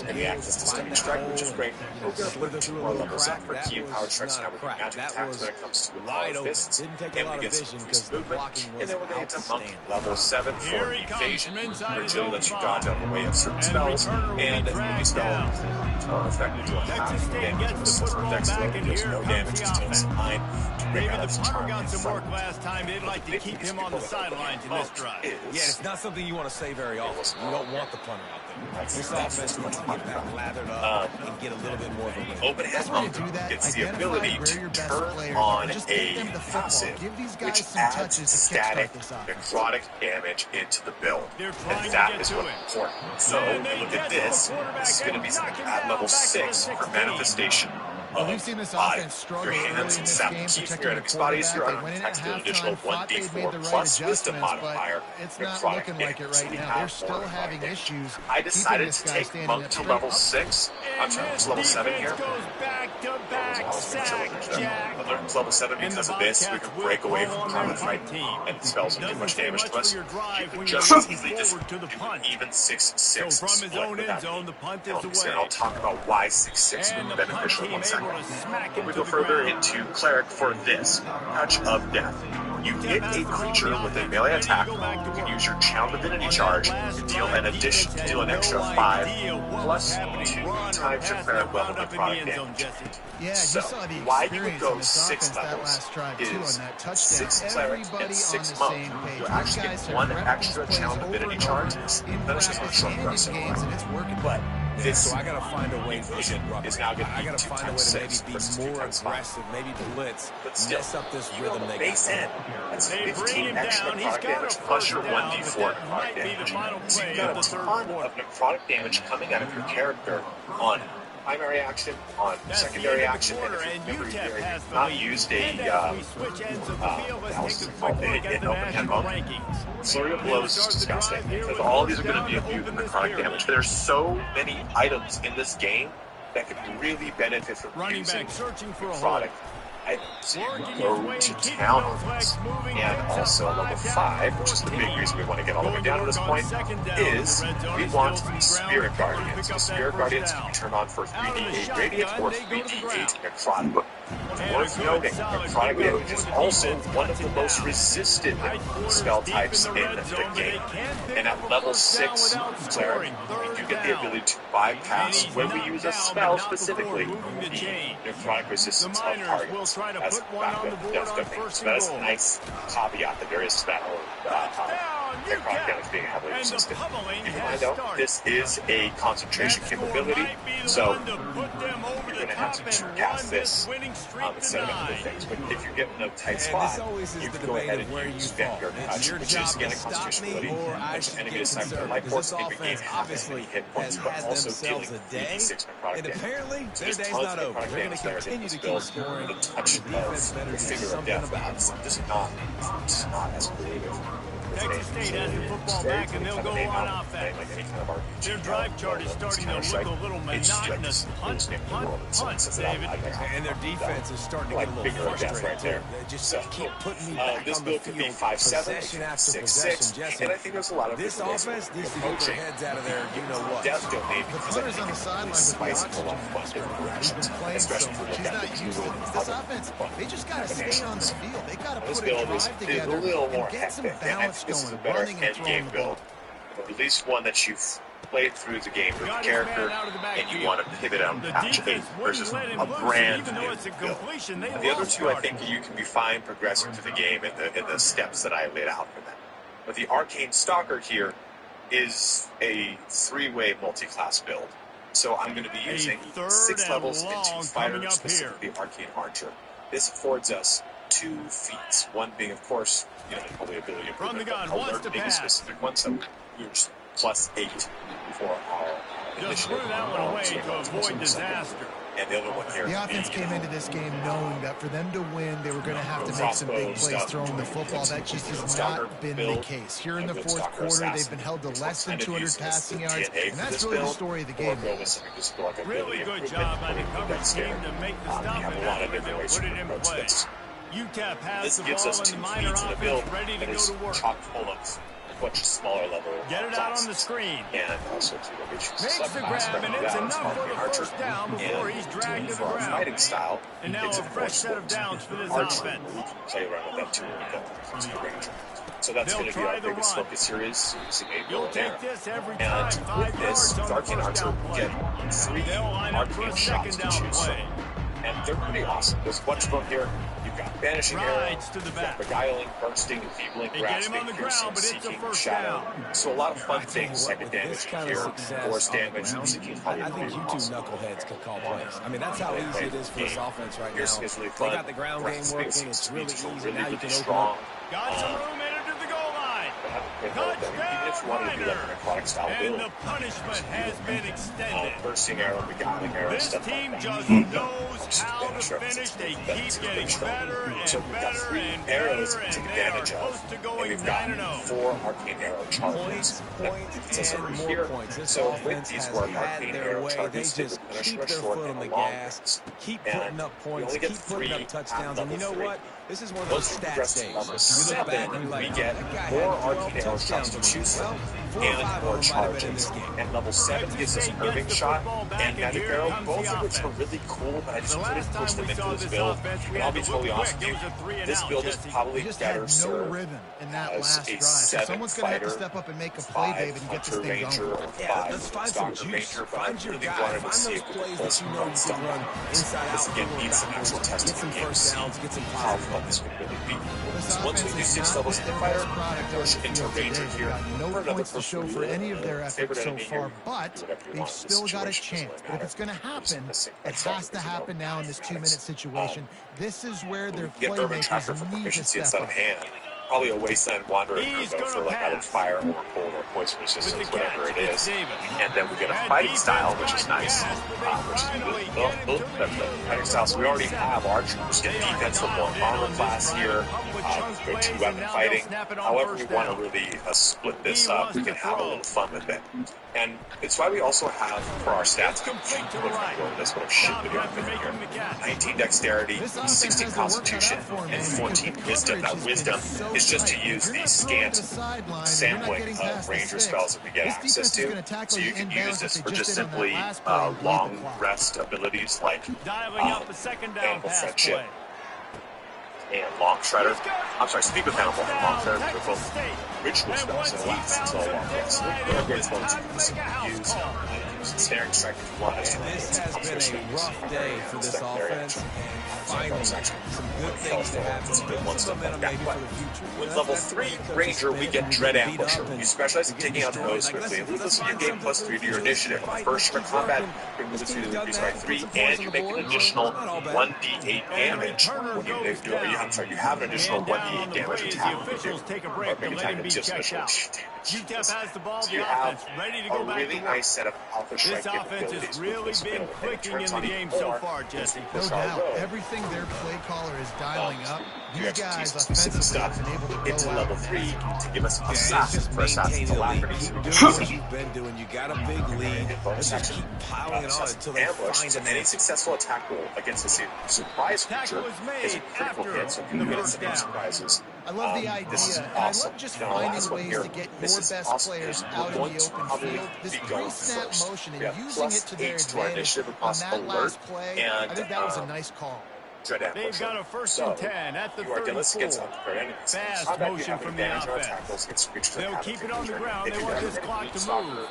and the access to Stunning Strike, which is great. We're going to put 2 more levels up for key and power strikes, now we can magic attacks when it comes to the Power Fists, and we get some increased movement, and then we're going to get to Monk level 7 for Evasion, which really lets you dodge out of the way of certain spells, and any spell effect to a half damage of a silver dex roll, deals no damage, just takes 9 to break out its charm. Last time they'd like to keep him on the sidelines in this drive. Yeah, it's not something you want to say very often. You don't want the punter out there. This offense needs to get back lathered up and get a little bit more of a win. Open hand Monk gets the ability to turn on a passive, which adds static necrotic damage into the build. And that is what's important. So, look at this. This is going to be something at level 6 for manifestation. We've seen this offense struggle early in this game, protecting the quarterback. They went in at halftime, thought they'd made the right adjustments, but it's not looking like it right now. They're still having issues. I decided to take Monk to level 6. I'm trying to level 7 here. I learned level 7 because of this. We can break away from combat fight, and spells don't do much damage to us. You can just easily just do even 6-6 split with that. And I'll talk about why 6-6 would be beneficial in 1 second. When we go further into Cleric for this, Touch of Death. You hit a creature with a melee attack, you can use your Channel Divinity charge to deal an extra 5, plus 2 times your cleric level necrotic damage. Yeah, so, why you would go 6 levels is 6 cleric and 6 monk. You actually get 1 extra Channel Divinity charge, that's just on short rest. But this so I gotta find a way version is now going to be 2 times 6 versus 2 times 5. Maybe blitz, but still, mess up this rhythm they base end. That's 15 extra necrotic damage plus your 1d4 necrotic damage. So you've got a ton of necrotic damage coming out of your character on primary action, on secondary action, and if you remember, you have not used an open hand bone. Flurry of blows is disgusting, because all these are going to be immune to necrotic damage. There's so many items in this game that could really benefit from using necrotic items. Go to town on this. And also level 5, which is the big reason we want to get all the way down to this point, is we want Spirit Guardians. The Spirit Guardians can be turned on for 3d8 Radiant or 3d8 Necrotic. Worth noting, necrotic damage is also one of the most resisted spell types in the game. And at level 6 Cleric, we do get the ability to bypass when we use a spell specifically the necrotic resistance of targets. That's death domain. So that's a nice caveat that there is to that necrotic damage being heavily resisted. Keep in mind though, this is a concentration capability, so you're going to have to cast this instead of other things. But if you're getting a tight spot, you can go ahead and use Vanguard Touch, which is again a concentration ability. Which enemy assigns their life force and regain half as many hit points, but also dealing 3d6 necrotic damage. So there's tons of necrotic damage there in this build with a touch of the finger of death. It's just not as creative. Texas State has the football back, and they'll go on offense. Their drive chart is starting to look a little monotonous. Punt, David. And their defense is starting to get a little frustrated. They just keep putting me back this on the build could be field. 5-7, 6-6, and I think there's a lot of this offense needs to get their heads out of there. You know what? Death domain, because I think it's really spicy a lot of fun different directions, especially for the death used to this offense. They just got to stay on the field. They got to put a drive a together little more and get some hectic. balance This is a going, better running and end throwing game the build, ball. or at least one that you've played through the game with the character, and you want to pivot on patch 8 versus a brand new build. And the other two, I think you can be fine progressing through the game in the steps that I laid out for them. But the Arcane Stalker here is a 3-way multi-class build. So I'm going to be using 6 levels into Fighter, specifically Arcane Archer. This affords us 2 feats, one being, of course, the ability of alert being a specific one, so we're +8 for our just threw that one away to avoid disaster. And the other one here. The offense came into this game knowing that for them to win, they were going to have to make some big plays throwing the football. That just has not been the case. Here in the fourth quarter, they've been held to less than 200 passing yards, and that's really the story of the game. Really good job by the coverage team to make the stop and put it in play. UTEP has the ball in the minor offense ready to go to work. Chock full of much smaller level. Get it out on the screen. And also to makes the grab, and it's enough for the first down before he's dragged to the ground. Fighting style. And now a fresh set of downs for this offense. We can play around with that too when we go to the Ranger. So that's going to be our biggest focus here is using a build there. And with this, Arcane Archer, we get 3 arcane shots to choose from. And they're pretty awesome. There's a bunch of them here. You've got Banishing Arrow, you've got Beguiling, Bursting, Enfeebling, Grasping, Piercing, Seeking, Shadow. So a lot of fun things, second damage here, force damage, Seeking, I think you two knuckleheads can call plays. I mean, that's how easy it is for this offense right now. Really fun. They got the ground game working. It's really easy. Now you can open up. Got some room in it to the goal line. Even if you want to do like a necrotic style build, and the punishment has been extended. Bursting Arrow, Beguiling Arrow, this stuff team like just that. knows how to finish. They keep getting better and better and arrows better, to take and they are advantage of. close to And going we've got 9-0. 4 Arcane Arrow charges. Points, over and here. more points. This So offense with these has work had Arcane their Arrow way. They charges, they just punish keep for their short foot on and the long gas, range. keep And putting up we points, only get keep putting 3 up touchdowns. at And you know level 3. what? This is one of those Once we stat progress to days. level You look back and 7, you're like, we get that guy 4 had 12 Arcane Arrow shots to choose from. Well, 4 or 5 And of more them might have been in this charges. game. And level 7 gives us Irving Shot and Magic Arrow, both of which are really cool, but I just couldn't push them into this build. And I'll be totally honest with you, this build is probably better served rhythm in that last drive. so someone's going to have to step up and make a play, David, and get this thing going. Yeah, let's find some juice. Find your guy. Find those plays that you know you can run inside out. Again, need some actual testing. Get some first downs. Get some how positive. fun this could really be. So once we do 6 levels in the fighter, push into Ranger here. No points to show for any of their efforts so far, but they've still got a chance. But if it's going to happen, it has to happen now in this 2-minute situation. This is where their playmakers need to step up. probably a Wasteland Wanderer could go for like either fire or cold or poison resistance, whatever it is. And then we get a fighting style, which is nice, which is the fighting style. So we already have our troopers get defense with more armor class here. Go 2-weapon fighting. However we want to really split this up, we can have a little fun with it. And it's why we also have, for our stats, this what shit video here. 19 dexterity, 16 constitution, and 14 wisdom. Now wisdom is just to use the scant sampling of ranger spells that we get access to. So you can use this for just simply long rest abilities like Animal Friendship and Long Shredder. I'm sorry, Speak with Animal and Long Shredder, which are both ritual spells that last until a long rest. They're great spells to use. Snaring Strike if you want to. This has been a rough day for this offense, and finally, some good things to happen. Some momentum maybe for the future. With level 3 Ranger, we get Dread Ambusher. You specialize in taking out foes quickly. And lose your game +3 to your initiative. On the first turn of combat, bring the speed increase by 3, and you make an additional 1d8 damage when you do you have an additional 1d8 damage attack when you do. Or make attack and just special damage. So you have a really nice set of Alpha Strike capabilities. This offense has really been clicking into the game so far, Jesse. No doubt. Everything their play caller is dialing up. These guys offensively have been able to go into level 3 to give us assassins for assassins alacrities. You've been doing. You got a big lead. Let's just keep piling it on until they find and any successful attack roll against a surprise creature is a critical hit, so you get some surprises. I love the idea, and I love just finding ways to get your best players out in the open field. This pre-snap motion and using it to their advantage on that last play, I think that was a nice call. They've got a 1st and 10 at the 34. Fast motion from the offense. They'll keep it on the ground. They want this clock to move.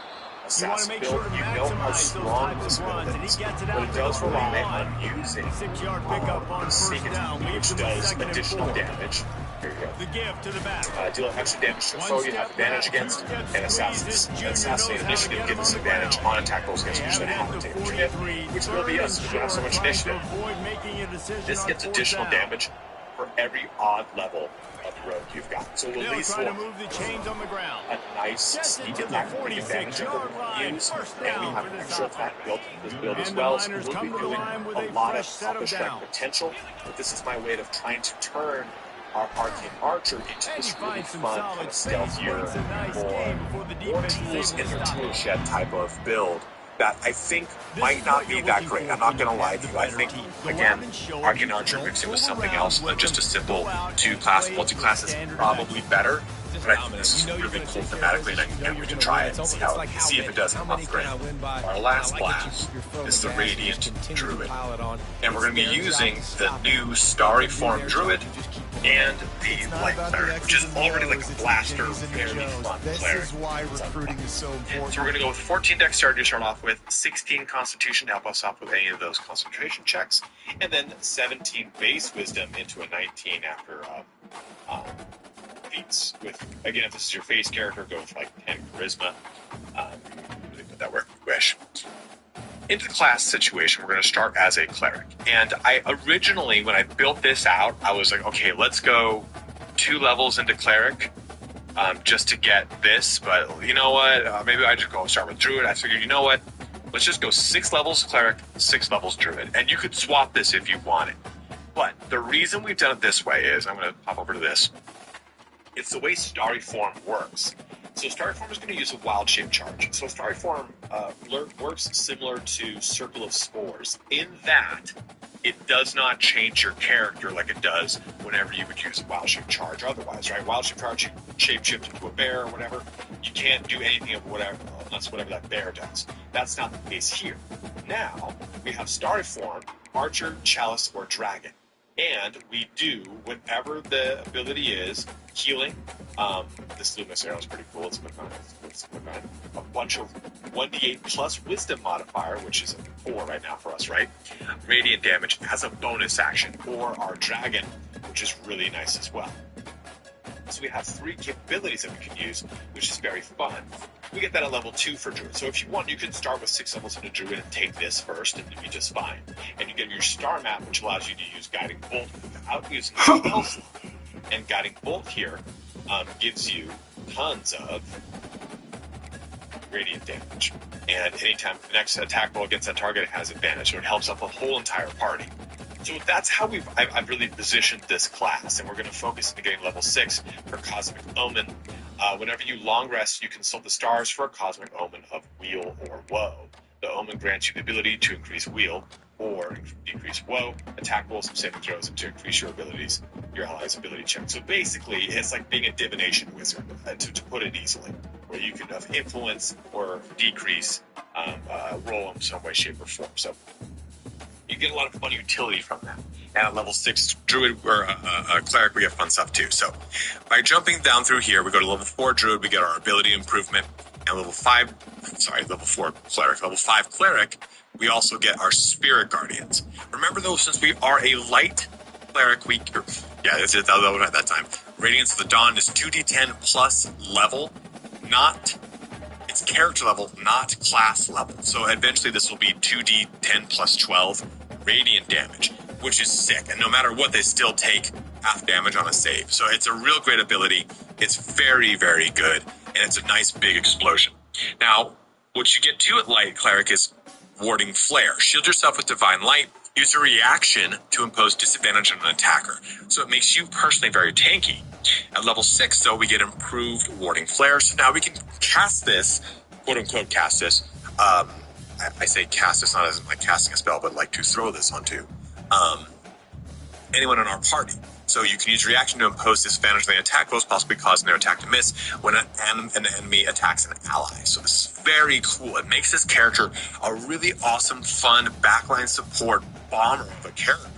You want to make sure to maximize those types of runs, and he gets it out does rely on using 6-yard pickup on first down. Leaves them with 2nd and 4. Additional damage. Here you go. The gift to the back. Deal extra damage to a foe you have advantage against, and assassinate initiative gives us advantage on attack rolls against which they have to take which will be us because we have so much initiative. This gets additional damage for every odd level of rogue you've got. So we'll at least to move the chains on the ground. A nice sneak attack to take advantage of the use, and we have an extra attack built into this build as well, so we'll be doing a lot of Alpha Strike potential, but this is my way of trying to turn our Arcane Archer into this really fun, kind of stealthier, more tools in their tool shed type of build that I think might not be that great. I'm not going to lie to you. I think, again, Arcane Archer mixed it with something else than just a simple 2-class. Multi-class is probably better, but I think this is really cool thematically, and we can try it and see if it does an upgrade. Our last class is the Radiant Druid, and we're going to be using the new Starry Form Druid and the Light Cleric, which is already like a blaster, very fun cleric. This is why recruiting is so important. So we're going to go with 14 Dexterity to start off with, 16 Constitution to help us off with any of those concentration checks, and then 17 Base Wisdom into a 19 after feats. With, again, if this is your face character, go with like 10 Charisma. Really put that where you wish. Into the class situation, we're going to start as a cleric. And I originally, when I built this out, I was like, okay, let's go 2 levels into cleric just to get this. But you know what? Maybe I just go start with druid. I figured, you know what? Let's just go 6 levels cleric, 6 levels druid. And you could swap this if you wanted. But the reason we've done it this way is, I'm going to pop over to this. It's the way Starry Form works. So Starry Form is going to use a wild shape charge. So Starry Form works similar to Circle of Spores in that it does not change your character like it does whenever you would use a wild shape charge otherwise, right? Wild shape charge, you shape shift into a bear or whatever. You can't do anything of whatever unless whatever that bear does. That's not the case here. Now, we have Starry Form, Archer, Chalice, or Dragon. And we do whatever the ability is, healing. This Luminous Arrow is pretty cool. It's a bunch of 1d8 plus Wisdom modifier, which is a 4 right now for us, right? Radiant damage has a bonus action, or our Dragon, which is really nice as well. So we have 3 capabilities that we can use, which is very fun. We get that at level 2 for Druid. So if you want, you can start with 6 levels into Druid and take this first, and you'll be just fine. And you get your star map, which allows you to use Guiding Bolt without using spells. And Guiding Bolt here gives you tons of radiant damage. And anytime the next attack roll against that target, it has advantage. So it helps out the whole entire party. So that's how I've really positioned this class. And we're going to focus on getting level 6 for Cosmic Omen. Whenever you long rest, you consult the stars for a Cosmic Omen of Weal or Woe. The Omen grants you the ability to increase Weal or decrease Woe, attack rolls, and saving throws, and to increase your abilities, your allies' ability check. So basically, it's like being a divination wizard, to put it easily, where you can influence or decrease roll in some way, shape, or form. So you get a lot of fun utility from that. And at level 6 Druid or Cleric, we get fun stuff too. So by jumping down through here, we go to level 4 Druid, we get our ability improvement. And level 4 Cleric. Level 5 Cleric, we also get our Spirit Guardians. Remember though, since we are a light Cleric, that's it, that was at that time. Radiance of the Dawn is 2d10 plus level, it's character level, not class level. So eventually this will be 2d10 plus 12 radiant damage, which is sick. And no matter what, they still take half damage on a save. So it's a real great ability. It's very, very good. And it's a nice big explosion. Now, what you get to at Light Cleric is Warding Flare. Shield yourself with Divine Light. Use a reaction to impose disadvantage on an attacker. So it makes you personally very tanky. At level 6, though, we get improved Warding Flare. So now we can cast this, quote-unquote cast this. I say cast this not as like casting a spell, but like to throw this onto anyone in our party. So you can use reaction to impose disadvantage on the attack rolls, possibly causing their attack to miss when an enemy attacks an ally. So this is very cool. It makes this character a really awesome, fun backline support bomber of a character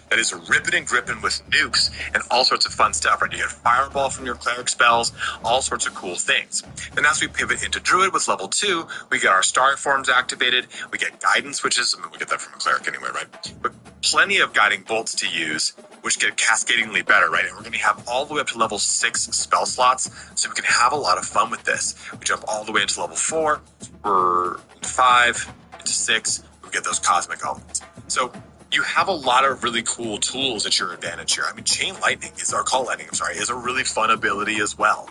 that is ripping and gripping with nukes and all sorts of fun stuff. Right? You get Fireball from your Cleric spells, all sorts of cool things. Then as we pivot into Druid with level 2, we get our Starry Forms activated. We get Guidance, which is, we get that from a Cleric anyway, right? But plenty of Guiding Bolts to use, which get cascadingly better, right? And we're going to have all the way up to level 6 spell slots, so we can have a lot of fun with this. We jump all the way into level 4, we're 5, into 6, we get those Cosmic Omens. So you have a lot of really cool tools at your advantage here. I mean, Chain Lightning is a really fun ability as well.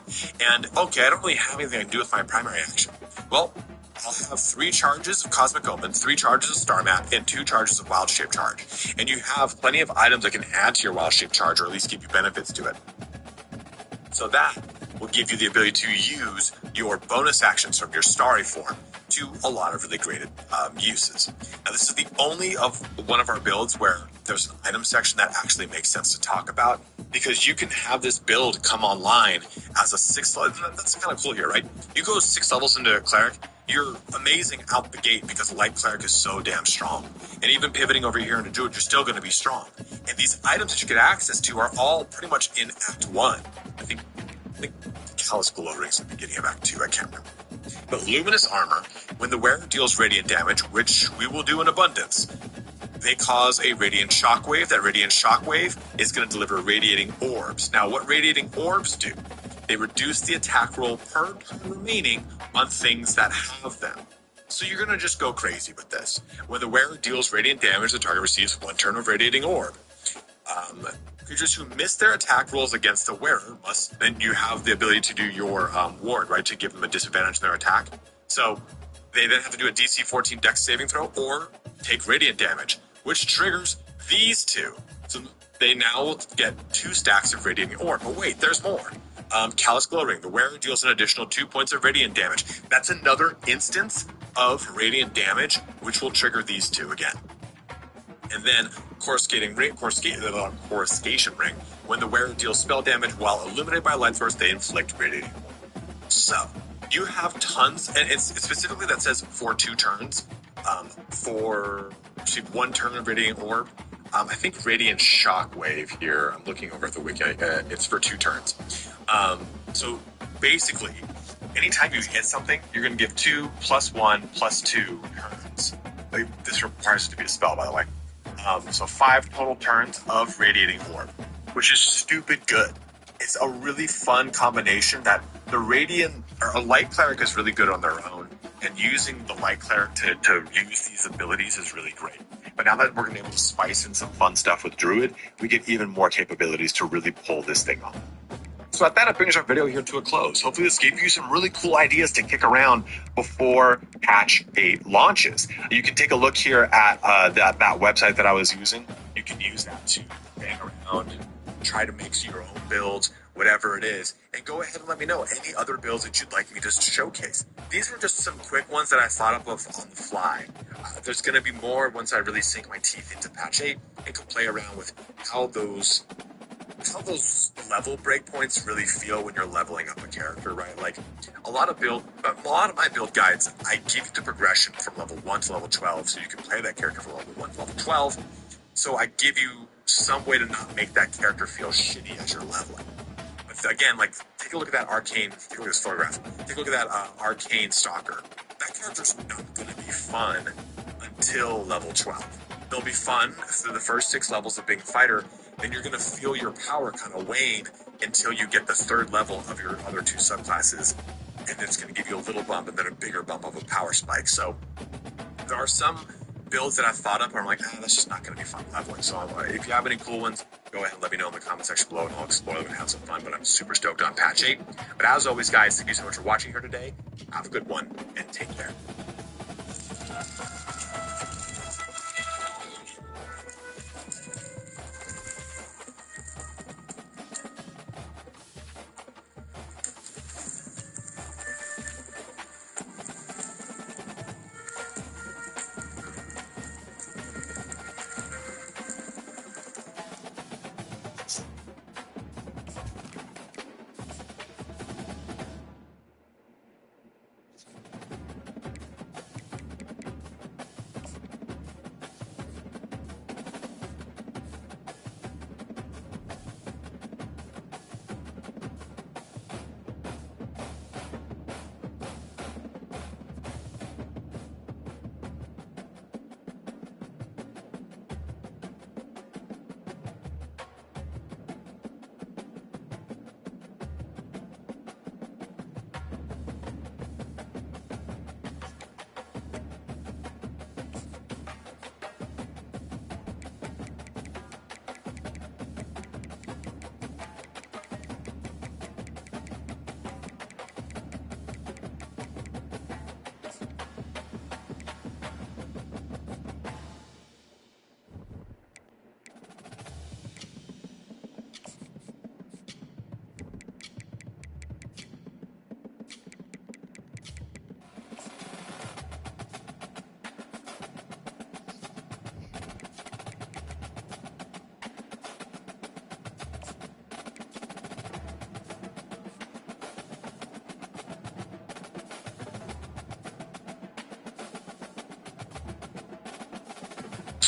And okay, I don't really have anything I can do with my primary action. Well, I'll have 3 charges of Cosmic Omen, 3 charges of Star Map, and 2 charges of Wild Shape Charge. And you have plenty of items that can add to your Wild Shape Charge, or at least give you benefits to it. So that will give you the ability to use your bonus actions from your Starry Form to a lot of really great uses. Now, this is the only of one of our builds where there's an item section that actually makes sense to talk about, because you can have this build come online as a 6 level. That's kind of cool here, right? You go 6 levels into Cleric, you're amazing out the gate because Light Cleric is so damn strong. And even pivoting over here into Druid, you're still going to be strong. And these items that you get access to are all pretty much in Act 1. I think Callous Glow Rings at the beginning of Act 2, I can't remember. But Luminous Armor, when the wearer deals radiant damage, which we will do in abundance, they cause a Radiant Shockwave. That Radiant Shockwave is going to deliver Radiating Orbs. Now, what Radiating Orbs do? They reduce the attack roll per turn remaining on things that have them. So you're going to just go crazy with this. When the wearer deals radiant damage, the target receives 1 turn of Radiating Orb. Creatures who miss their attack rolls against the wearer then you have the ability to do your ward, right, to give them a disadvantage in their attack. So they then have to do a DC 14 Dex saving throw or take radiant damage, which triggers these 2. So they now will get 2 stacks of Radiating Orb. But wait, there's more. Callous Glow Ring. The wearer deals an additional 2 points of radiant damage. That's another instance of radiant damage, which will trigger these 2 again. And then Coruscation Ring. When the wearer deals spell damage while illuminated by light source, they inflict radiating. So you have tons, and it's specifically that says for 2 turns. For 1 turn of Radiating Orb. I think Radiant Shockwave here, I'm looking over at the wiki, it's for 2 turns. So basically, anytime you hit something, you're going to give 2 + 1 + 2 turns. This requires it to be a spell, by the way. So 5 total turns of Radiating Orb, which is stupid good. It's a really fun combination that the a Light Cleric is really good on their own, and using the Light Cleric to use these abilities is really great. But now that we're going to be able to spice in some fun stuff with Druid, we get even more capabilities to really pull this thing off. So at that, it brings our video here to a close. Hopefully this gave you some really cool ideas to kick around before patch 8 launches. You can take a look here at that website that I was using. You can use that to bang around and try to make your own builds, whatever it is. And go ahead and let me know any other builds that you'd like me to showcase. These were just some quick ones that I thought up of on the fly. There's going to be more once I really sink my teeth into patch 8 and can play around with how those level breakpoints really feel when you're leveling up a character, right? Like a lot of my build guides, I give you the progression from level 1 to level 12, so you can play that character from level 1 to level 12. So I give you some way to not make that character feel shitty as you're leveling. But again, like take a look at that arcane. Take a look at this photograph. Take a look at that arcane stalker. That character's not going to be fun until level 12. They'll be fun through the first 6 levels of being a fighter. Then you're going to feel your power kind of wane until you get the 3rd level of your other 2 subclasses, and then it's going to give you a little bump and then a bigger bump of a power spike. So there are some builds that I've thought up where I'm like, that's just not going to be fun leveling. So if you have any cool ones, go ahead and let me know in the comment section below, and I'll explore them and have some fun. But I'm super stoked on patch 8. But as always, guys, thank you so much for watching here today. Have a good one, and take care.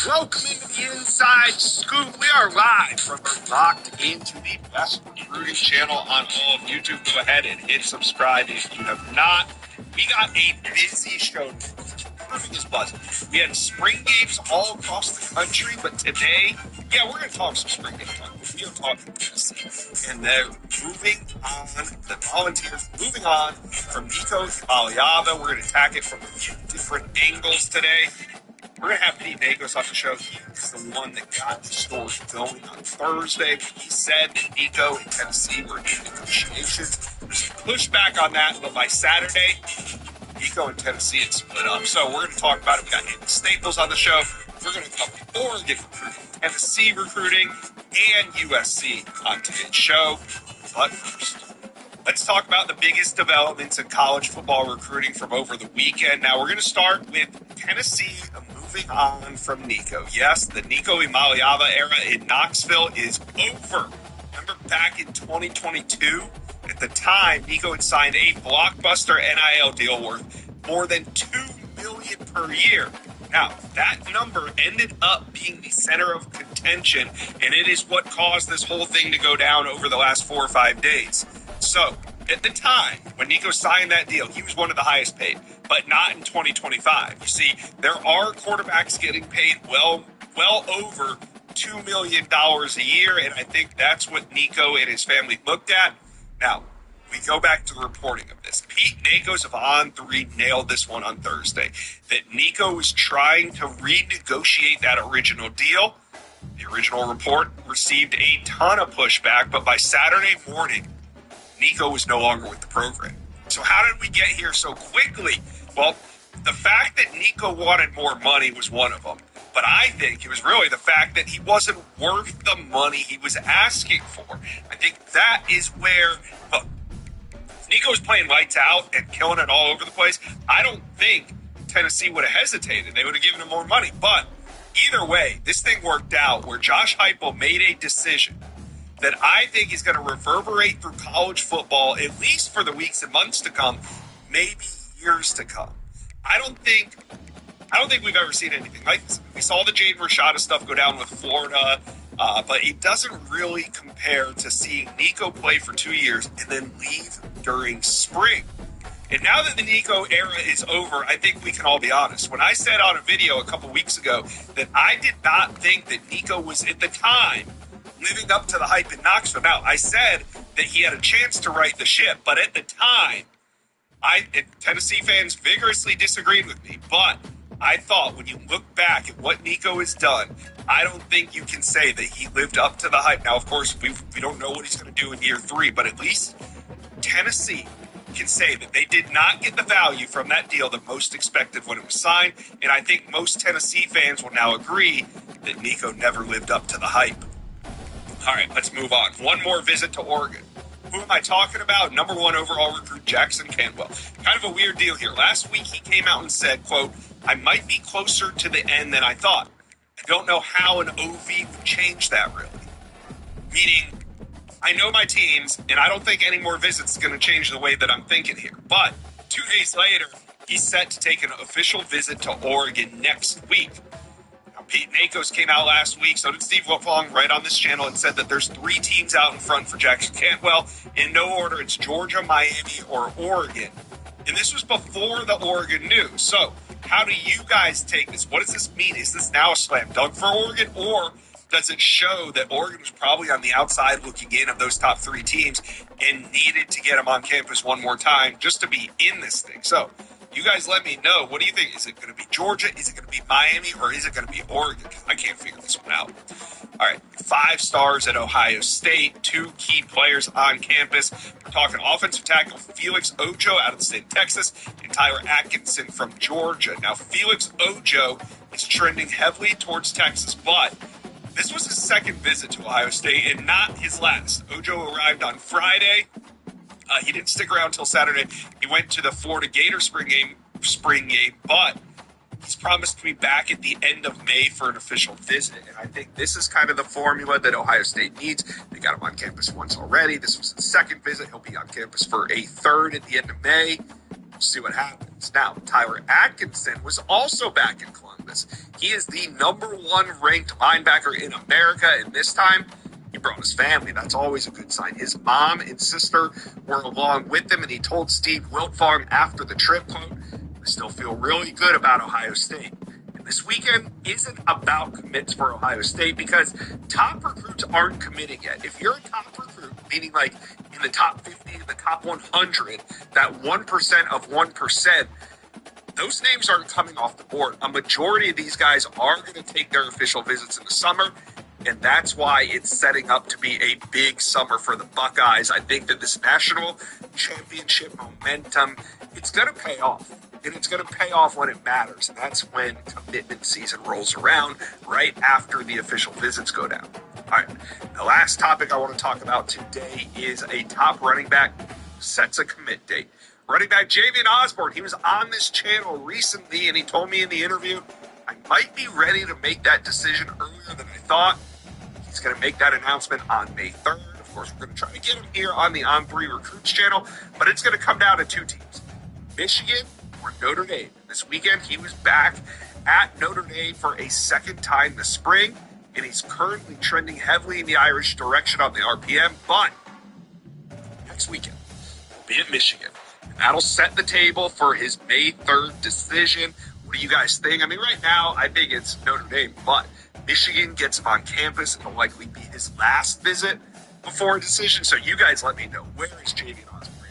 Welcome into the Inside Scoop. We are live from Locked into the best recruiting channel on all of YouTube. Go ahead and hit subscribe if you have not. We got a busy show. Recruiting is buzzing. We had spring games all across the country, but today, we're going to talk some spring game talk. We are talking Tennessee, and they're moving on. The Volunteers moving on from Nico to Maliava. We're going to attack it from a few different angles today. We're going to have Pete Dacos on the show. He's the one that got the story going on Thursday. He said that Nico and Tennessee were in negotiations. There's some pushback on that, but by Saturday, Nico and Tennessee had split up. So we're going to talk about it. We got Andy Staples on the show. We're going to cover Oregon recruiting, Tennessee recruiting, and USC on today's show. But first, let's talk about the biggest developments in college football recruiting from over the weekend. Now, we're going to start with Tennessee moving on from Nico. Yes, the Nico Imaliava era in Knoxville is over. Remember back in 2022? At the time, Nico had signed a blockbuster NIL deal worth more than $2 million per year. Now, that number ended up being the center of contention, and it is what caused this whole thing to go down over the last 4 or 5 days. So, at the time, when Nico signed that deal, he was one of the highest paid, but not in 2025. You see, there are quarterbacks getting paid well over $2 million a year, and I think that's what Nico and his family looked at. Now, we go back to the reporting of this. Pete Nakos of On3 nailed this one on Thursday, that Nico was trying to renegotiate that original deal. The original report received a ton of pushback, but by Saturday morning, Nico was no longer with the program. So how did we get here so quickly? Well, the fact that Nico wanted more money was one of them. But I think it was really the fact that he wasn't worth the money he was asking for. I think that is where Nico's playing lights out and killing it all over the place. I don't think Tennessee would have hesitated. They would have given him more money. But either way, this thing worked out where Josh Heupel made a decision that I think is going to reverberate through college football, at least for the weeks and months to come, maybe years to come. I don't think we've ever seen anything like this. We saw the Jaden Rashada stuff go down with Florida, but it doesn't really compare to seeing Nico play for 2 years and then leave during spring. And now that the Nico era is over, I think we can all be honest. When I said on a video a couple weeks ago that I did not think that Nico was, at the time, living up to the hype in Knoxville. Now, I said that he had a chance to right the ship, but at the time, Tennessee fans vigorously disagreed with me. But I thought when you look back at what Nico has done, I don't think you can say that he lived up to the hype. Now, of course, we don't know what he's going to do in year 3, but at least Tennessee can say that they did not get the value from that deal that most expected when it was signed. And I think most Tennessee fans will now agree that Nico never lived up to the hype. All right, let's move on. One more visit to Oregon. Who am I talking about? Number 1 overall recruit, Jackson Cantwell. Kind of a weird deal here. Last week, he came out and said, quote, I might be closer to the end than I thought. I don't know how an OV would change that, really. Meaning, I know my teams, and I don't think any more visits is going to change the way that I'm thinking here. But 2 days later, he's set to take an official visit to Oregon next week. Pete Nakos came out last week, so did Steve Wiltfong, right on this channel, and said that there's 3 teams out in front for Jackson Cantwell. In no order, it's Georgia, Miami, or Oregon. And this was before the Oregon news. So how do you guys take this? What does this mean? Is this now a slam dunk for Oregon, or does it show that Oregon was probably on the outside looking in of those top 3 teams and needed to get them on campus one more time just to be in this thing? So you guys let me know. What do you think? Is it going to be Georgia? Is it going to be Miami? Or is it going to be Oregon? I can't figure this one out. All right, 5 stars at Ohio State, 2 key players on campus. We're talking offensive tackle Felix Ojo out of the state of Texas and Tyler Atkinson from Georgia. Now, Felix Ojo is trending heavily towards Texas, but this was his second visit to Ohio State and not his last. Ojo arrived on Friday. He didn't stick around until Saturday. He went to the Florida Gator spring game, but he's promised to be back at the end of May for an official visit. And I think this is kind of the formula that Ohio State needs. They got him on campus once already. This was his second visit. He'll be on campus for a third at the end of May. We'll see what happens. Now, Tyler Atkinson was also back in Columbus. He is the number 1 ranked linebacker in America, and this time he brought his family. That's always a good sign. His mom and sister were along with him, and he told Steve Wiltfong after the trip, quote, I still feel really good about Ohio State. And this weekend isn't about commits for Ohio State because top recruits aren't committing yet. If you're a top recruit, meaning like in the top 50, in the top 100, that 1% of 1%, those names aren't coming off the board. A majority of these guys are going to take their official visits in the summer, and that's why it's setting up to be a big summer for the Buckeyes. I think that this national championship momentum, it's going to pay off. And it's going to pay off when it matters. And that's when commitment season rolls around, right after the official visits go down. All right, the last topic I want to talk about today is a top running back sets a commit date. Running back Javian Osborne, he was on this channel recently, and he told me in the interview, I might be ready to make that decision earlier than I thought. He's going to make that announcement on May 3rd. Of course, we're going to try to get him here on the On3 Recruits channel, but it's going to come down to 2 teams, Michigan or Notre Dame. This weekend, he was back at Notre Dame for a second time this spring, and he's currently trending heavily in the Irish direction on the RPM, but next weekend, he'll be at Michigan. That'll set the table for his May 3rd decision. What do you guys think? I mean, right now, I think it's Notre Dame, but Michigan gets him on campus. It'll likely be his last visit before a decision. So you guys let me know. Where is Javian Osborne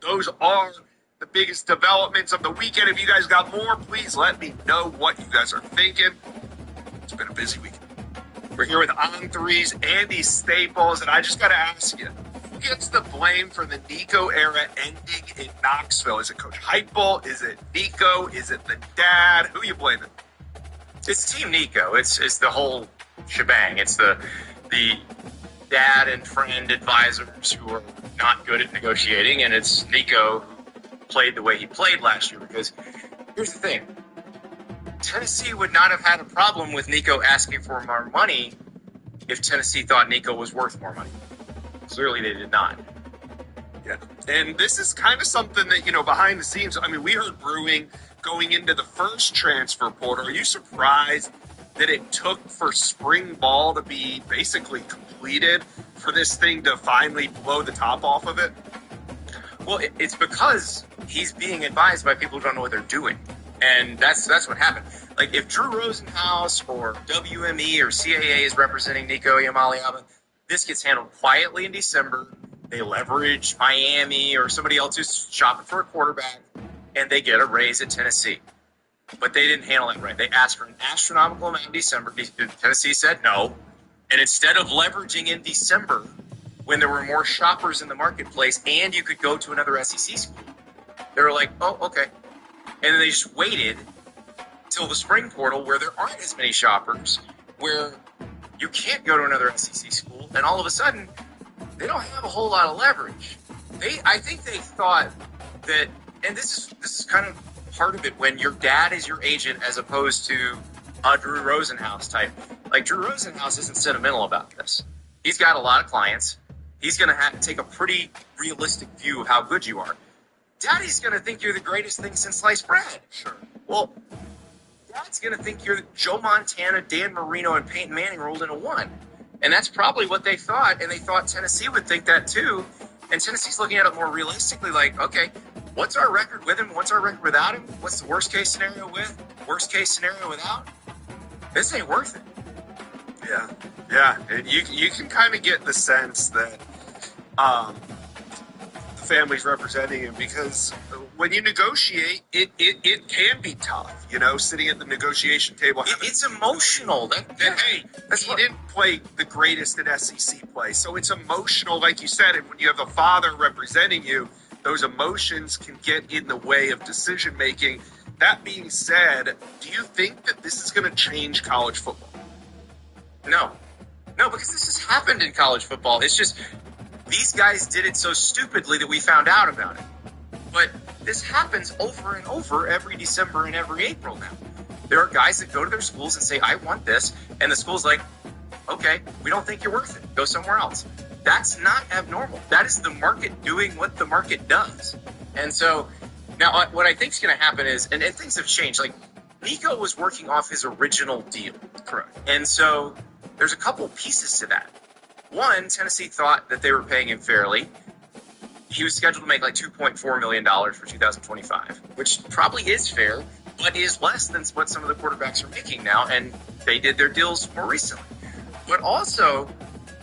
Those are the biggest developments of the weekend. If you guys got more, please let me know what you guys are thinking. It's been a busy weekend. We're here with On Three's Andy Staples, and I just got to ask you, who gets the blame for the Nico era ending in Knoxville? Is it Coach Heupel? Is it Nico? Is it the dad? Who are you blaming? It's Team Nico. It's the whole shebang. It's the dad and friend advisors who are not good at negotiating, and it's Nico who played the way he played last year. Because here's the thing. Tennessee would not have had a problem with Nico asking for more money if Tennessee thought Nico was worth more money. Clearly they did not. Yeah. And this is kind of something that, behind the scenes, I mean, we heard brewing going into the first transfer portal. Are you surprised that it took for spring ball to be basically completed for this thing to finally blow the top off of it? Well, it's because he's being advised by people who don't know what they're doing. And that's what happened. Like, if Drew Rosenhaus or WME or CAA is representing Nico Iamaleava, this gets handled quietly in December. They leverage Miami or somebody else who's shopping for a quarterback, and they get a raise at Tennessee. But they didn't handle it right. They asked for an astronomical amount in December. Tennessee said no. And instead of leveraging in December, when there were more shoppers in the marketplace and you could go to another SEC school, they were like, oh, okay. And then they just waited till the spring portal where there aren't as many shoppers, where you can't go to another SEC school, and all of a sudden, they don't have a whole lot of leverage. I think they thought that, and this is kind of part of it, when your dad is your agent as opposed to a Drew Rosenhaus type. Like, Drew Rosenhaus isn't sentimental about this. He's got a lot of clients. He's going to have to take a pretty realistic view of how good you are. Daddy's going to think you're the greatest thing since sliced bread. Sure. Well, Dad's going to think you're Joe Montana, Dan Marino, and Peyton Manning rolled into one. And that's probably what they thought, and they thought Tennessee would think that too. And Tennessee's looking at it more realistically, like, okay, what's our record with him? What's our record without him? What's the worst case scenario with? Worst case scenario without? This ain't worth it. Yeah. And you can kind of get the sense that the family's representing him, because when you negotiate, it can be tough, sitting at the negotiation table. It's emotional. He didn't play the greatest in SEC play, so it's emotional, like you said, and when you have a father representing you, those emotions can get in the way of decision making. That being said, do you think that this is going to change college football? No, because this has happened in college football. It's just these guys did it so stupidly that we found out about it. But this happens over and over every December and every April now. There are guys that go to their schools and say, I want this. And the school's like, okay, we don't think you're worth it. Go somewhere else. That's not abnormal. That is the market doing what the market does. And so now what I think is going to happen is, and things have changed. Like, Nico was working off his original deal. Correct. And so there's a couple pieces to that. One, Tennessee thought that they were paying him fairly. He was scheduled to make like $2.4 million for 2025, which probably is fair, but is less than what some of the quarterbacks are making now, and they did their deals more recently. But also,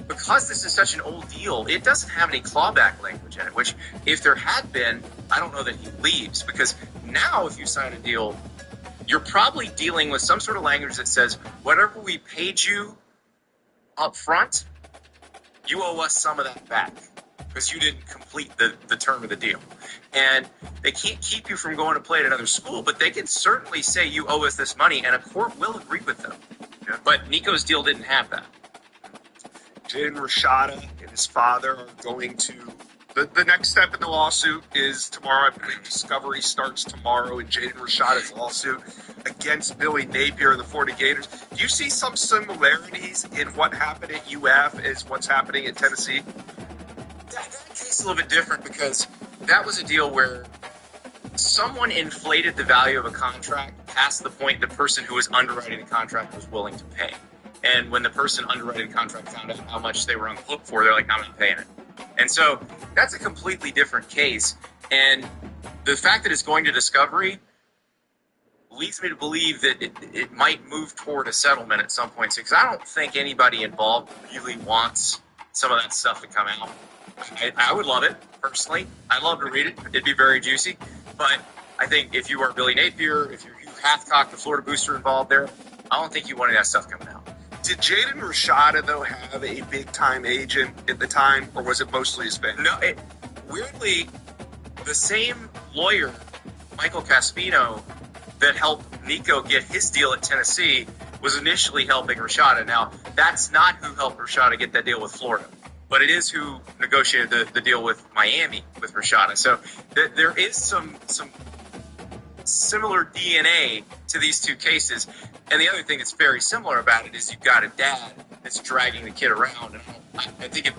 because this is such an old deal, it doesn't have any clawback language in it, which if there had been, I don't know that he leaves, because now if you sign a deal, you're probably dealing with some sort of language that says, whatever we paid you up front, you owe us some of that back because you didn't complete the term of the deal. And they can't keep you from going to play at another school, but they can certainly say you owe us this money, and a court will agree with them. Yeah. But Nico's deal didn't have that. Jaden Rashada and his father are going to... The next step in the lawsuit is tomorrow. I believe discovery starts tomorrow in Jaden Rashada's lawsuit against Billy Napier and the Florida Gators. Do you see some similarities in what happened at UF as what's happening at Tennessee? That case is a little bit different because that was a deal where someone inflated the value of a contract past the point the person who was underwriting the contract was willing to pay. And when the person underwriting the contract found out how much they were on the hook for, they're like, I'm not paying it. And so that's a completely different case. And the fact that it's going to discovery leads me to believe that it might move toward a settlement at some point. Because I don't think anybody involved really wants some of that stuff to come out. I would love it, personally. I'd love to read it. It'd be very juicy. But I think if you are Billy Napier, if you're Hugh Hathcock, the Florida booster involved there, I don't think you want any of that stuff coming out. Did Jaden Rashada, though, have a big-time agent at the time, or was it mostly his family? No, weirdly, the same lawyer, Michael Caspino, that helped Nico get his deal at Tennessee was initially helping Rashada. Now, that's not who helped Rashada get that deal with Florida, but it is who negotiated the deal with Miami with Rashada. So there is some similar DNA to these two cases. And the other thing that's very similar about it is you've got a dad that's dragging the kid around. And I think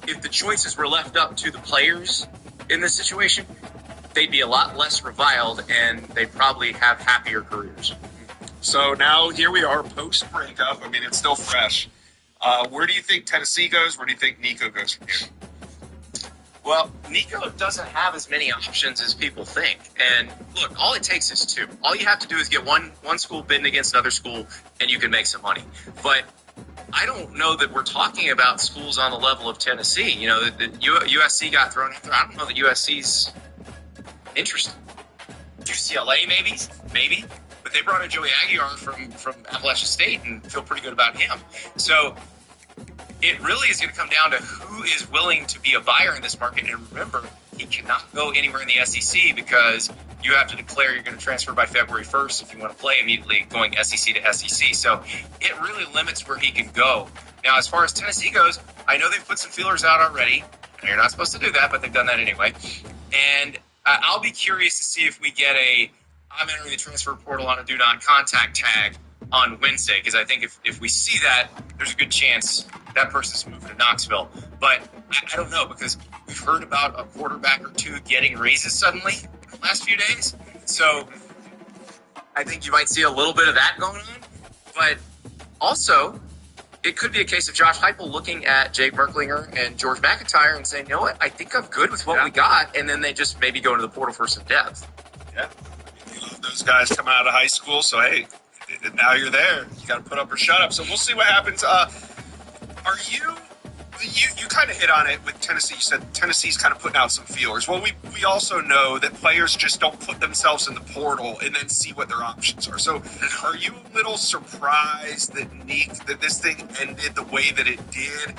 if the choices were left up to the players in this situation, they'd be a lot less reviled and they'd probably have happier careers. So now here we are post-breakup. I mean, it's still fresh. Where do you think Tennessee goes? Where do you think Nico goes from here? Well, Nico doesn't have as many options as people think. And look, all it takes is two. All you have to do is get one school bidding against another school, and you can make some money. But I don't know that we're talking about schools on the level of Tennessee. You know, the USC got thrown out there. I don't know that USC's interested. UCLA, maybe. But they brought in Joey Aguiar from Appalachian State and feel pretty good about him. So it really is going to come down to who is willing to be a buyer in this market. And remember, he cannot go anywhere in the SEC because you have to declare you're going to transfer by February 1st if you want to play immediately going SEC to SEC. So it really limits where he can go. Now, as far as Tennessee goes, I know they've put some feelers out already. You're not supposed to do that, but they've done that anyway. And I'll be curious to see if we get I'm entering the transfer portal on a do not contact tag on Wednesday, because I think if we see that, there's a good chance that person's moving to Knoxville. But I don't know, because we've heard about a quarterback or two getting raises suddenly in the last few days. So I think you might see a little bit of that going on. But also, it could be a case of Josh Heupel looking at Jake Merklinger and George McIntyre and saying, you know what, I think I'm good with what we got. And then they just maybe go into the portal for some depth. Yeah. You love those guys coming out of high school. So, hey, now you're there. You got to put up or shut up. So we'll see what happens. Are you kind of hit on it with Tennessee. You said Tennessee's kind of putting out some feelers. Well, we also know that players just don't put themselves in the portal and then see what their options are. So are you a little surprised that this thing ended the way that it did?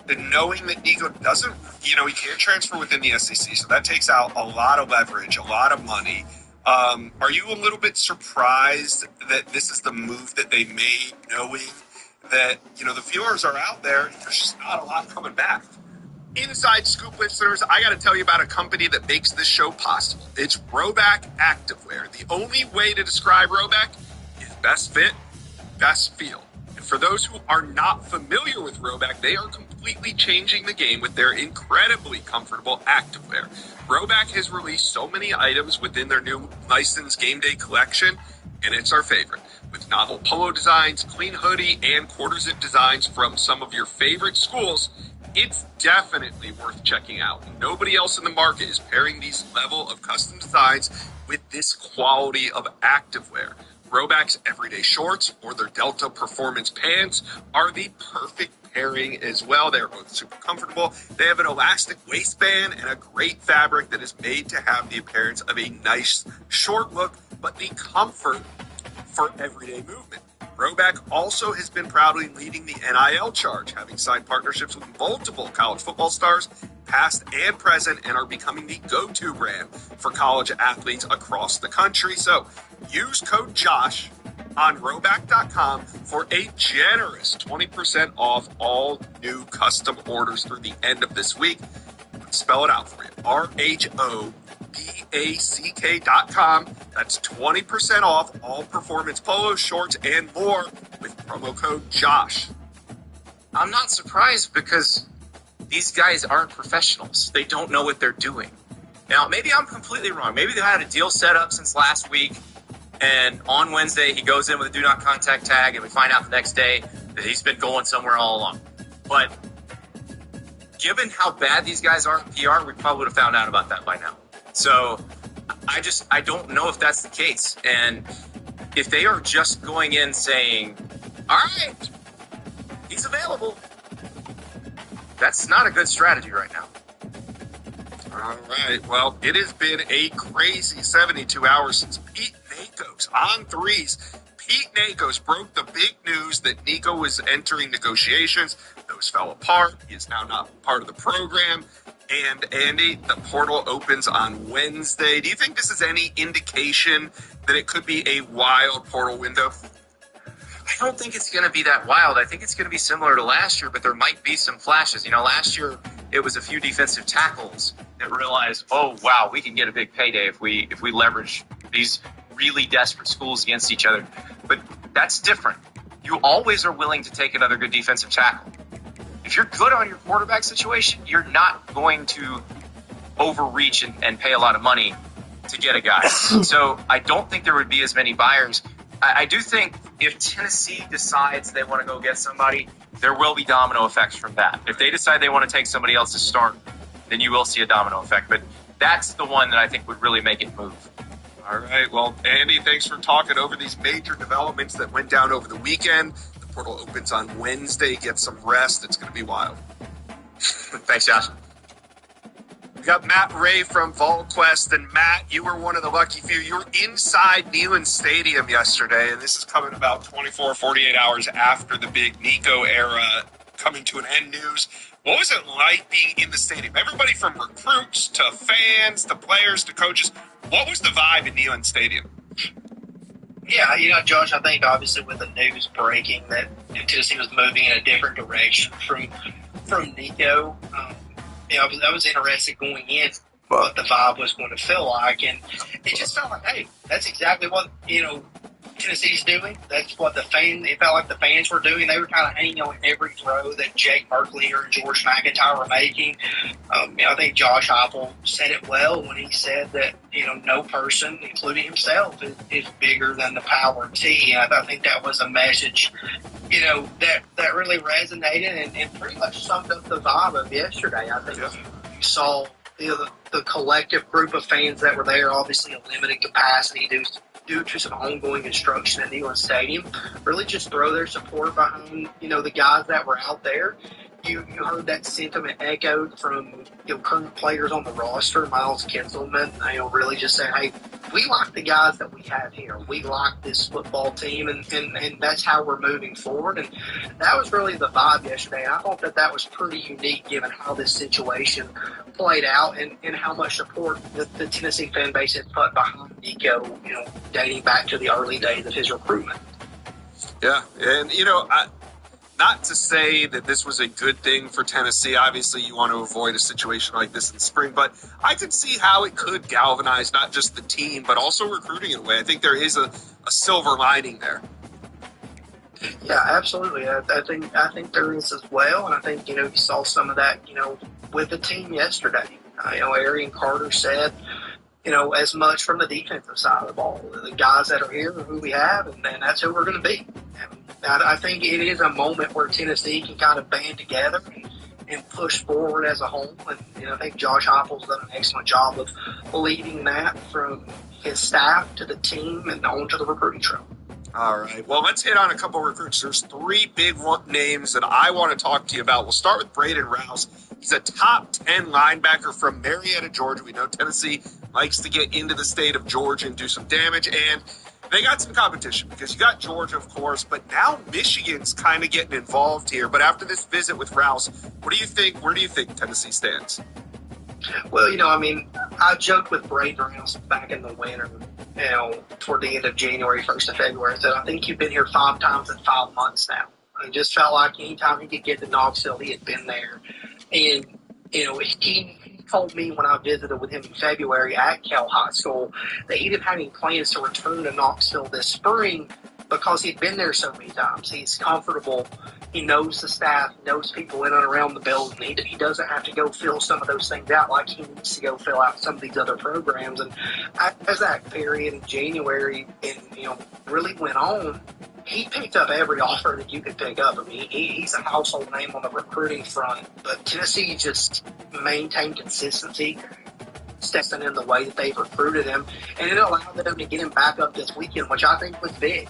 And knowing that Nico doesn't, he can't transfer within the SEC, so that takes out a lot of leverage, a lot of money. Are you a little bit surprised that this is the move that they made, knowing that, the feelers are out there, there's just not a lot coming back? Inside Scoop listeners, I got to tell you about a company that makes this show possible. It's Rhoback Activewear. The only way to describe Rhoback is best fit, best feel. And for those who are not familiar with Rhoback, they are completely changing the game with their incredibly comfortable activewear. Rhoback has released so many items within their new licensed game day collection, and it's our favorite. With novel polo designs, clean hoodie, and quarter zip designs from some of your favorite schools, it's definitely worth checking out. Nobody else in the market is pairing these level of custom designs with this quality of activewear. Rhoback's everyday shorts or their Delta Performance pants are the perfect pairing as well. They're both super comfortable. They have an elastic waistband and a great fabric that is made to have the appearance of a nice short look, but the comfort for everyday movement. Rhoback also has been proudly leading the NIL charge, having signed partnerships with multiple college football stars, past and present, and are becoming the go-to brand for college athletes across the country. So use code JOSH on Rhoback.com for a generous 20% off all new custom orders through the end of this week. Spell it out for you. RHOBACK.com. That's 20% off all performance polos, shorts, and more with promo code JOSH. I'm not surprised because these guys aren't professionals. They don't know what they're doing. Now, maybe I'm completely wrong. Maybe they had a deal set up since last week, and on Wednesday he goes in with a do not contact tag, and we find out the next day that he's been going somewhere all along. But given how bad these guys are in PR, we probably would have found out about that by now. So I don't know if that's the case. And if they are just going in saying, all right, he's available, that's not a good strategy right now. All right. Well, it has been a crazy 72 hours since Pete Nakos on threes. Pete Nakos broke the big news that Nico was entering negotiations. Those fell apart. He is now not part of the program. And Andy, the portal opens on Wednesday. Do you think this is any indication that it could be a wild portal window? I don't think it's going to be that wild. I think it's going to be similar to last year, but there might be some flashes. Last year it was a few defensive tackles that realized, oh wow, we can get a big payday if we leverage these really desperate schools against each other. But that's different. You always are willing to take another good defensive tackle. If you're good on your quarterback situation, you're not going to overreach and pay a lot of money to get a guy. So I don't think there would be as many buyers. I do think if Tennessee decides they want to go get somebody, there will be domino effects from that. If they decide they want to take somebody else to start, then you will see a domino effect. But that's the one that I think would really make it move. All right. Well, Andy, thanks for talking over these major developments that went down over the weekend. The portal opens on Wednesday. Get some rest. It's going to be wild. Thanks, Josh. We got Matt Ray from VolQuest. And Matt, you were one of the lucky few. You were inside Neyland Stadium yesterday, and this is coming about 24, 48 hours after the big Nico era coming to an end news. What was it like being in the stadium? Everybody from recruits to fans to players to coaches. What was the vibe in Neyland Stadium? Yeah, Josh, I think obviously with the news breaking that Tennessee was moving in a different direction from Nico, I was interested going in what the vibe was going to feel like, and it just felt like, hey, that's exactly what Tennessee's doing. That's what it felt like the fans were doing. They were kind of hanging on every throw that Jake Berklinger and George McIntyre were making. I think Josh Heupel said it well when he said that, no person, including himself, is bigger than the power T. And I think that was a message, that really resonated and pretty much summed up the vibe of yesterday. I think you saw the collective group of fans that were there, obviously a limited capacity due to some ongoing construction at Neyland Stadium, really just throw their support behind, the guys that were out there. You heard that sentiment echoed from current players on the roster. Miles Kinselman, really just saying, hey, we like the guys that we have here. We like this football team, and that's how we're moving forward. And that was really the vibe yesterday. And I thought that was pretty unique given how this situation played out and how much support the Tennessee fan base has put behind Nico, dating back to the early days of his recruitment. Yeah, and, not to say that this was a good thing for Tennessee. Obviously, you want to avoid a situation like this in spring, but I could see how it could galvanize not just the team, but also recruiting in a way. I think there is a silver lining there. Yeah, absolutely. I think there is as well, and I think, you saw some of that, with the team yesterday. Arian Carter said, as much from the defensive side of the ball. The guys that are here are who we have, and that's who we're going to be. And I think it is a moment where Tennessee can kind of band together and push forward as a whole. And I think Josh Heupel's done an excellent job of leading that from his staff to the team and on to the recruiting trail. All right. Well, let's hit on a couple of recruits. There's three big names that I want to talk to you about. We'll start with Braden Rouse. He's a top 10 linebacker from Marietta, Georgia. We know Tennessee likes to get into the state of Georgia and do some damage, and they got some competition because you got Georgia, of course, but now Michigan's kind of getting involved here. But after this visit with Rouse, what do you think? Where do you think Tennessee stands? Well, I joked with Braden Rouse back in the winter, toward the end of January, 1st of February. I said, I think you've been here 5 times in 5 months now. I just felt like anytime he could get to Knoxville, he had been there. And, he told me when I visited with him in February at Cal High School that he didn't have any plans to return to Knoxville this spring because he'd been there so many times. He's comfortable. He knows the staff, knows people in and around the building. He doesn't have to go fill some of those things out like he needs to go fill out some of these other programs. And as that period in January really went on, he picked up every offer that you could pick up. I mean, he's a household name on the recruiting front, but Tennessee just maintained consistency, stepping in the way that they've recruited him, and it allowed them to get him back up this weekend, which I think was big.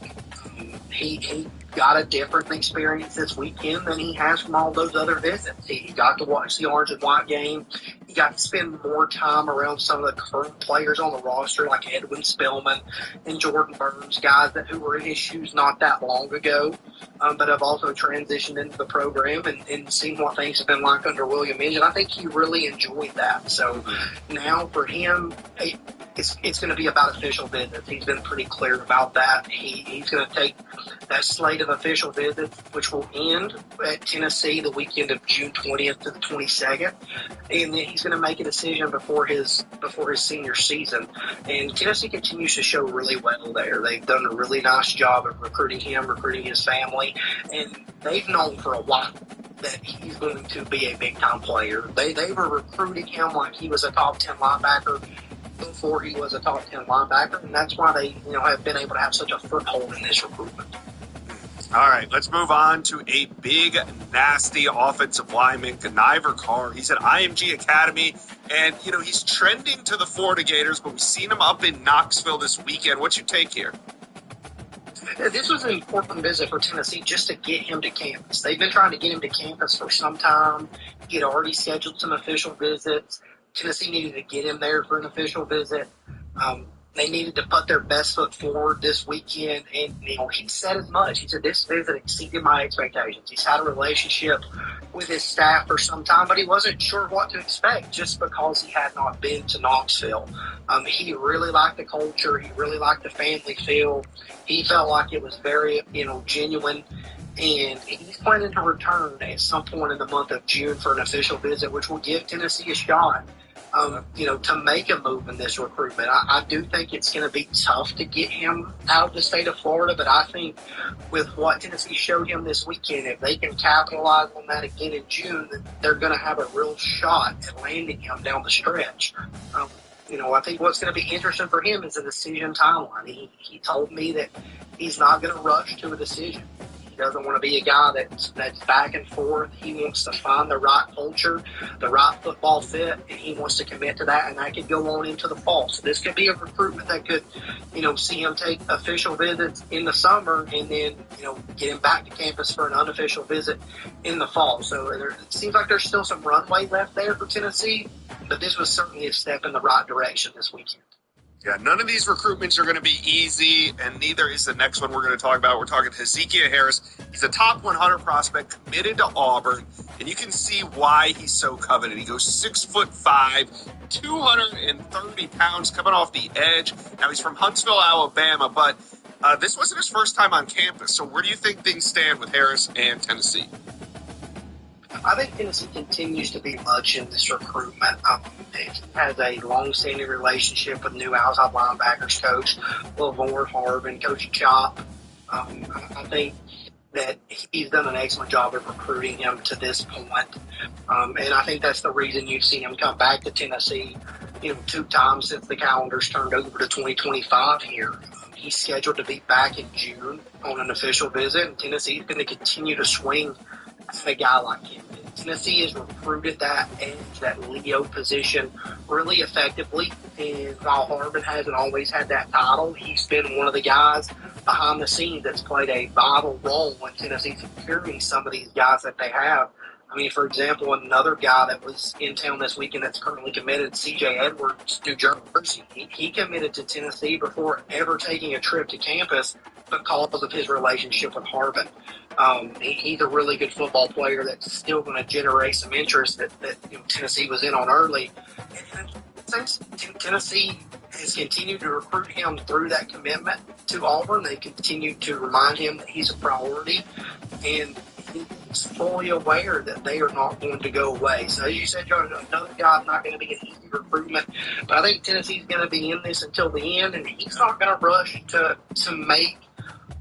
He got a different experience this weekend than he has from all those other visits. He got to watch the orange and white game. He got to spend more time around some of the current players on the roster, like Edwin Spillman and Jordan Burns, guys who were in his shoes not that long ago, but have also transitioned into the program and seen what things have been like under William Minge. And I think he really enjoyed that. So now for him, it's going to be about official visits. He's been pretty clear about that. He's going to take that slate of official visits, which will end at Tennessee the weekend of June 20th to the 22nd, and then he's going to make a decision before his senior season. And Tennessee continues to show really well there. They've done a really nice job of recruiting him, recruiting his family, and they've known for a while that he's going to be a big-time player. They were recruiting him like he was a top 10 linebacker before he was a top 10 linebacker, and that's why they have been able to have such a foothold in this recruitment. All right, let's move on to a big, nasty offensive lineman, Kaniver Carr. He's at IMG Academy, and, he's trending to the Florida Gators, but we've seen him up in Knoxville this weekend. What's your take here? This was an important visit for Tennessee just to get him to campus. They've been trying to get him to campus for some time. He had already scheduled some official visits. Tennessee needed to get him there for an official visit. They needed to put their best foot forward this weekend, and he said as much. He said, this visit exceeded my expectations. He's had a relationship with his staff for some time, but he wasn't sure what to expect just because he had not been to Knoxville. He really liked the culture. He really liked the family feel. He felt like it was very, genuine. And he's planning to return at some point in the month of June for an official visit, which will give Tennessee a shot, to make a move in this recruitment. I do think it's going to be tough to get him out of the state of Florida, but I think with what Tennessee showed him this weekend, if they can capitalize on that again in June, then they're going to have a real shot at landing him down the stretch. I think what's going to be interesting for him is a decision timeline. He told me that he's not going to rush to a decision. He doesn't want to be a guy that's back and forth. He wants to find the right culture, the right football fit, and he wants to commit to that, and that could go on into the fall. So this could be a recruitment that could, see him take official visits in the summer and then, get him back to campus for an unofficial visit in the fall. So it seems like there's still some runway left there for Tennessee, but this was certainly a step in the right direction this weekend. Yeah, none of these recruitments are going to be easy, and neither is the next one we're going to talk about. We're talking Hezekiah Harris. He's a top 100 prospect committed to Auburn, and you can see why he's so coveted. He goes 6'5", 230 pounds coming off the edge. Now, he's from Huntsville, Alabama, but this wasn't his first time on campus. So where do you think things stand with Harris and Tennessee? I think Tennessee continues to be much in this recruitment. He has a long-standing relationship with new outside linebackers coach LaVorn Harbin, Coach Chop. I think that he's done an excellent job of recruiting him to this point. And I think that's the reason you've seen him come back to Tennessee, 2 times since the calendar's turned over to 2025 here. He's scheduled to be back in June on an official visit, and Tennessee's going to continue to swing at a guy like him. Tennessee has recruited that edge, that Leo position really effectively, and while Harbin hasn't always had that title, he's been one of the guys behind the scenes that's played a vital role in Tennessee securing some of these guys that they have. I mean, for example, another guy that was in town this weekend that's currently committed, C.J. Edwards, New Jersey. He committed to Tennessee before ever taking a trip to campus because of his relationship with Harbin. He's a really good football player that's still going to generate some interest that Tennessee was in on early. And since Tennessee has continued to recruit him through that commitment to Auburn, they continue to remind him that he's a priority, and he's fully aware that they are not going to go away. So as you said, John, another guy's not going to be an easy recruitment, but I think Tennessee's going to be in this until the end, and he's not going to rush to make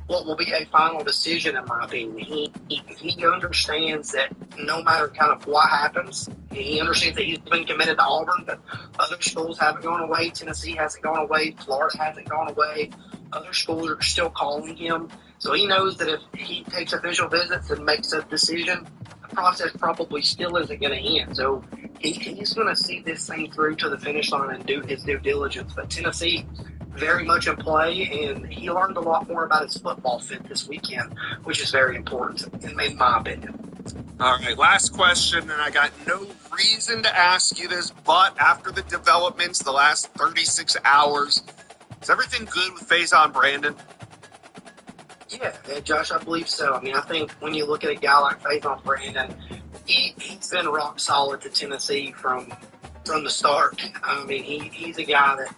what will be a final decision, in my opinion. He understands that no matter kind of what happens, he understands that he's been committed to Auburn, but other schools haven't gone away. Tennessee hasn't gone away. Florida hasn't gone away. Other schools are still calling him. So he knows that if he takes official visits and makes a decision, the process probably still isn't going to end. So he's going to see this thing through to the finish line and do his due diligence. But Tennessee, very much in play, and he learned a lot more about his football fit this weekend, which is very important, in my opinion. All right, last question, and I got no reason to ask you this, but after the developments the last 36 hours, is everything good with Faison Brandon? Yeah, Josh, I believe so. I mean, I think when you look at a guy like Faison Brandon, he's been rock solid to Tennessee from the start. I mean, he's a guy that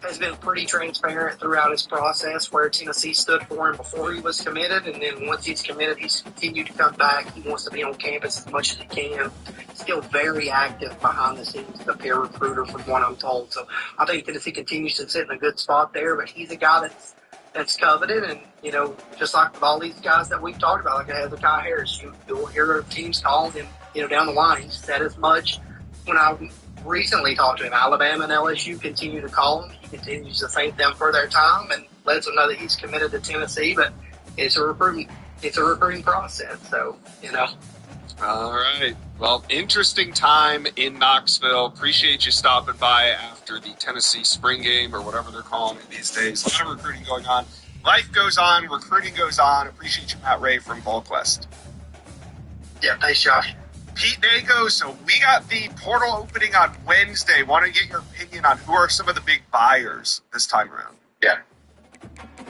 has been pretty transparent throughout his process, where Tennessee stood for him before he was committed, and then once he's committed, he's continued to come back. He wants to be on campus as much as he can. Still very active behind the scenes as a peer recruiter, from what I'm told. So I think Tennessee continues to sit in a good spot there, but he's a guy that's coveted, and, you know, just like with all these guys that we've talked about, like Hezekiah Harris, you'll hear teams calling him, you know, down the line. He said as much when I recently talked to him. Alabama and LSU continue to call him. He continues to thank them for their time and lets them know that he's committed to Tennessee, but it's a recruiting process, so, you know. All right. Well, interesting time in Knoxville. Appreciate you stopping by after the Tennessee spring game, or whatever they're calling it these days. A lot of recruiting going on. Life goes on. Recruiting goes on. Appreciate you, Matt Ray from Ballquest. Yeah, thanks, Josh. Pete Nago, so we got the portal opening on Wednesday. Want to get your opinion on who are some of the big buyers this time around?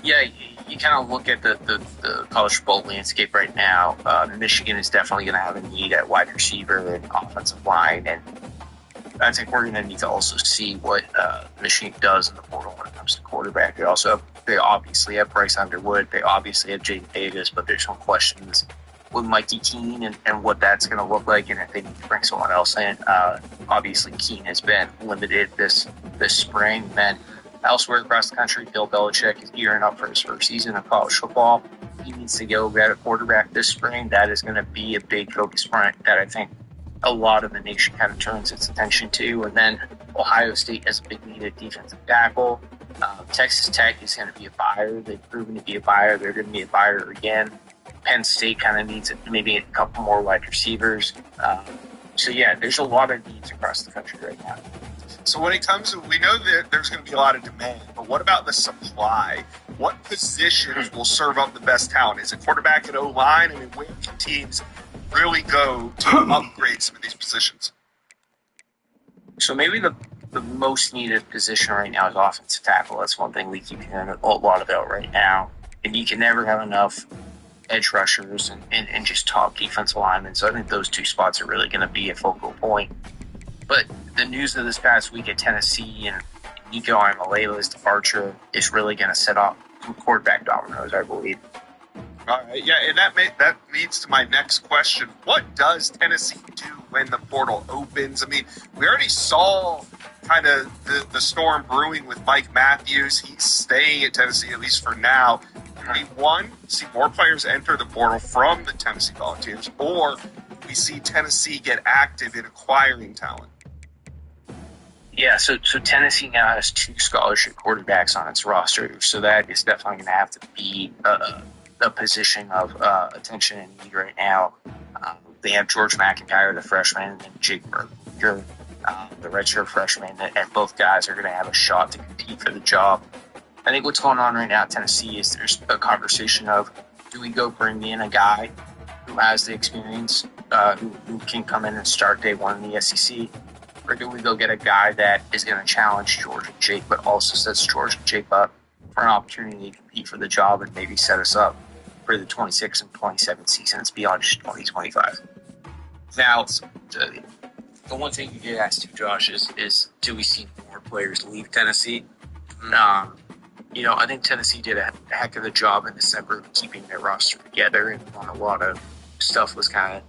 Yeah, you kind of look at the college football landscape right now. Michigan is definitely going to have a need at wide receiver and offensive line, and I think we're going to need to also see what Michigan does in the portal when it comes to quarterback. They obviously have Bryce Underwood. They obviously have Jaden Davis, but there's some questions with Mikey Keene and what that's going to look like, and if they need to bring someone else in. Obviously, Keene has been limited this spring. Then elsewhere across the country, Bill Belichick is gearing up for his first season of college football. He needs to go get a quarterback this spring. That is going to be a big focus point that I think a lot of the nation kind of turns its attention to. And then Ohio State has a big need at defensive tackle. Texas Tech is going to be a buyer. They've proven to be a buyer. They're going to be a buyer again. Penn State kind of needs maybe a couple more wide receivers. So, yeah, there's a lot of needs across the country right now. So when it comes to, we know that there's going to be a lot of demand, but what about the supply? What positions will serve up the best talent? Is it quarterback and O-line? I mean, where can teams really go to upgrade some of these positions? So maybe the most needed position right now is offensive tackle. That's one thing we keep hearing a lot about right now. And you can never have enough edge rushers and just top defensive linemen. So I think those two spots are really going to be a focal point. But the news of this past week at Tennessee and Nico Iamaleava's departure is really going to set off some quarterback dominoes, I believe. All right, yeah, and that leads to my next question. What does Tennessee do when the portal opens? I mean, we already saw kind of the storm brewing with Mike Matthews. He's staying at Tennessee, at least for now. We, one, see more players enter the portal from the Tennessee Volunteers, or we see Tennessee get active in acquiring talent. Yeah, so Tennessee now has 2 scholarship quarterbacks on its roster, so that is definitely going to have to be a position of attention and need right now. They have George McIntyre, the freshman, and Jake Berger, the redshirt freshman, and both guys are going to have a shot to compete for the job. I think what's going on right now at Tennessee is there's a conversation of, do we go bring in a guy who has the experience, who can come in and start day one in the SEC, or do we go get a guy that is going to challenge George and Jake, but also sets George and Jake up for an opportunity to compete for the job and maybe set us up for the 26 and 27 seasons beyond just 2025. Now, the one thing you get asked to, Josh, is do we see more players leave Tennessee? I think Tennessee did a heck of a job in December of keeping their roster together, and a lot of stuff was kind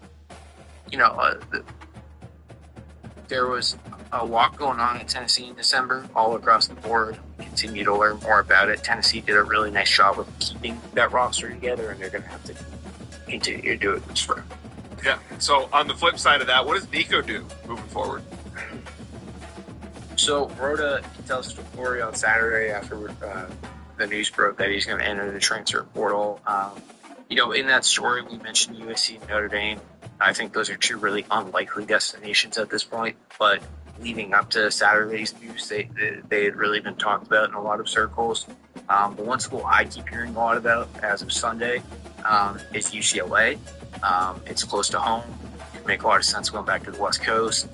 of, there was a lot going on in Tennessee in December, all across the board. We continue to learn more about it. Tennessee did a really nice job of keeping that roster together, and they're going to have to continue to do it this spring. Yeah. So on the flip side of that, what does Nico do moving forward? So Rhoda tells us a story on Saturday after the news broke that he's going to enter the transfer portal. In that story, we mentioned USC and Notre Dame. I think those are 2 really unlikely destinations at this point, but leading up to Saturday's news, they had really been talked about in a lot of circles. The one school I keep hearing a lot about as of Sunday is UCLA. It's close to home. It would make a lot of sense going back to the West Coast.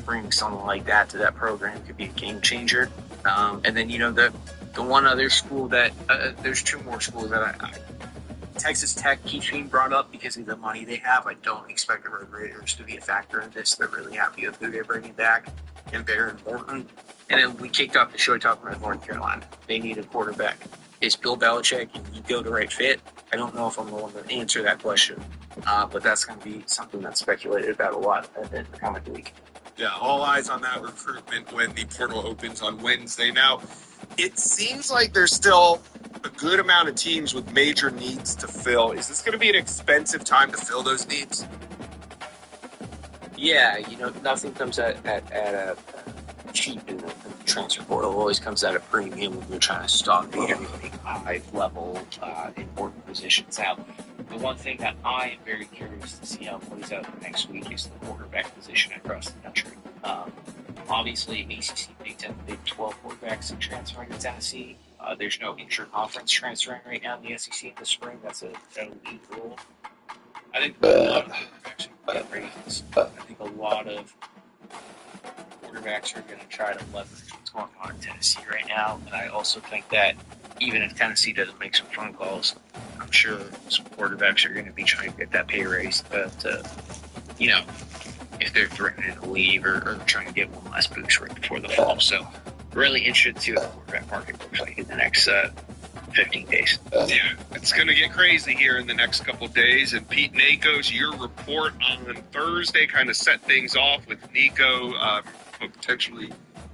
Bringing someone like that to that program could be a game changer. And then, the one other school that there's two more schools that Texas Tech keeps being brought up because of the money they have. I don't expect the Red Raiders to be a factor in this. They're really happy with who they're bringing back, and Baron Morton. And then we kicked off the show talking about North Carolina. They need a quarterback. Is Bill Belichick and Nico the right fit? I don't know if I'm the one to answer that question, but that's going to be something that's speculated about a lot in the coming week. Yeah, all eyes on that recruitment when the portal opens on Wednesday. Now, it seems like there's still a good amount of teams with major needs to fill. Is this going to be an expensive time to fill those needs? Yeah, nothing comes at a cheap in the transfer portal. It always comes at a premium when you're trying to stock everything high-level important positions. Now, the one thing that I am very curious to see how it plays out next week is the quarterback position across the country. Obviously, ACC, Big 10, Big 12 quarterbacks are transferring to Tennessee. There's no intra-conference transferring right now in the SEC in the spring. That's a league rule. I think a lot of quarterbacks are going to raise. I think a lot of quarterbacks are going to try to leverage what's going on in Tennessee right now. And I also think that even if Tennessee doesn't make some phone calls, I'm sure some quarterbacks are going to be trying to get that pay raise to if they're threatening to leave or trying to get one last boost right before the fall. So really interested to see what the quarterback market looks like in the next 15 days. Yeah, it's going to get crazy here in the next couple of days. And Pete Nakos, your report on Thursday kind of set things off with Nico potentially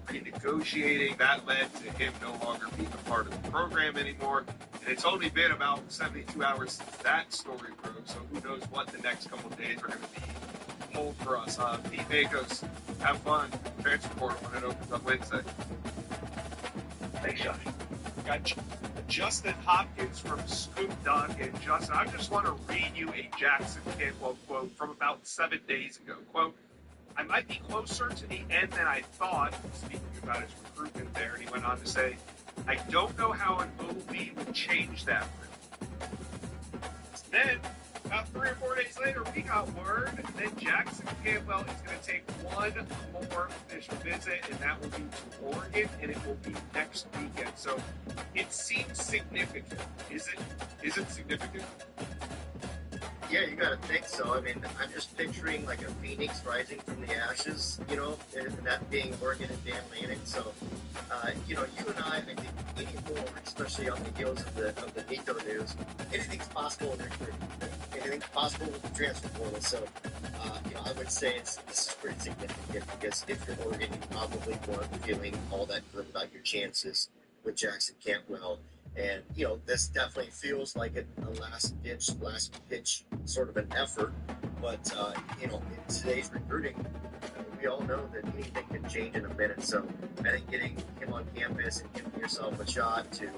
renegotiating. That led to him no longer being a part of the program anymore. And it's only been about 72 hours since that story broke, so who knows what the next couple of days are going to be hold for us. Pete Nakos, have fun. Transfer portal when it opens on Wednesday. Thanks, Josh. Got Justin Hopkins from Scoop Dog. And Justin, I just want to read you a Jackson Cantwell quote from about 7 days ago. Quote, "I might be closer to the end than I thought," speaking about his recruitment there, and he went on to say, "I don't know how an OB would change that." Then, about 3 or 4 days later, we got word that Jackson Campbell is going to take one more official visit, and that will be to Oregon, and it will be next weekend. So it seems significant. Is it significant? Yeah, you gotta think so. I mean, I'm just picturing like a phoenix rising from the ashes, and that being Oregon and Dan Lanning. So, you and I think anymore, especially on the heels of the Nico news, anything's possible in recruiting. Anything's possible with the transfer portal. So, I would say this is pretty significant because if you're Oregon, you probably weren't feeling all that good about your chances with Jackson Cantwell. And, this definitely feels like a last pitch sort of an effort. But, in today's recruiting, we all know that anything can change in a minute. So I think getting him on campus and giving yourself a shot to,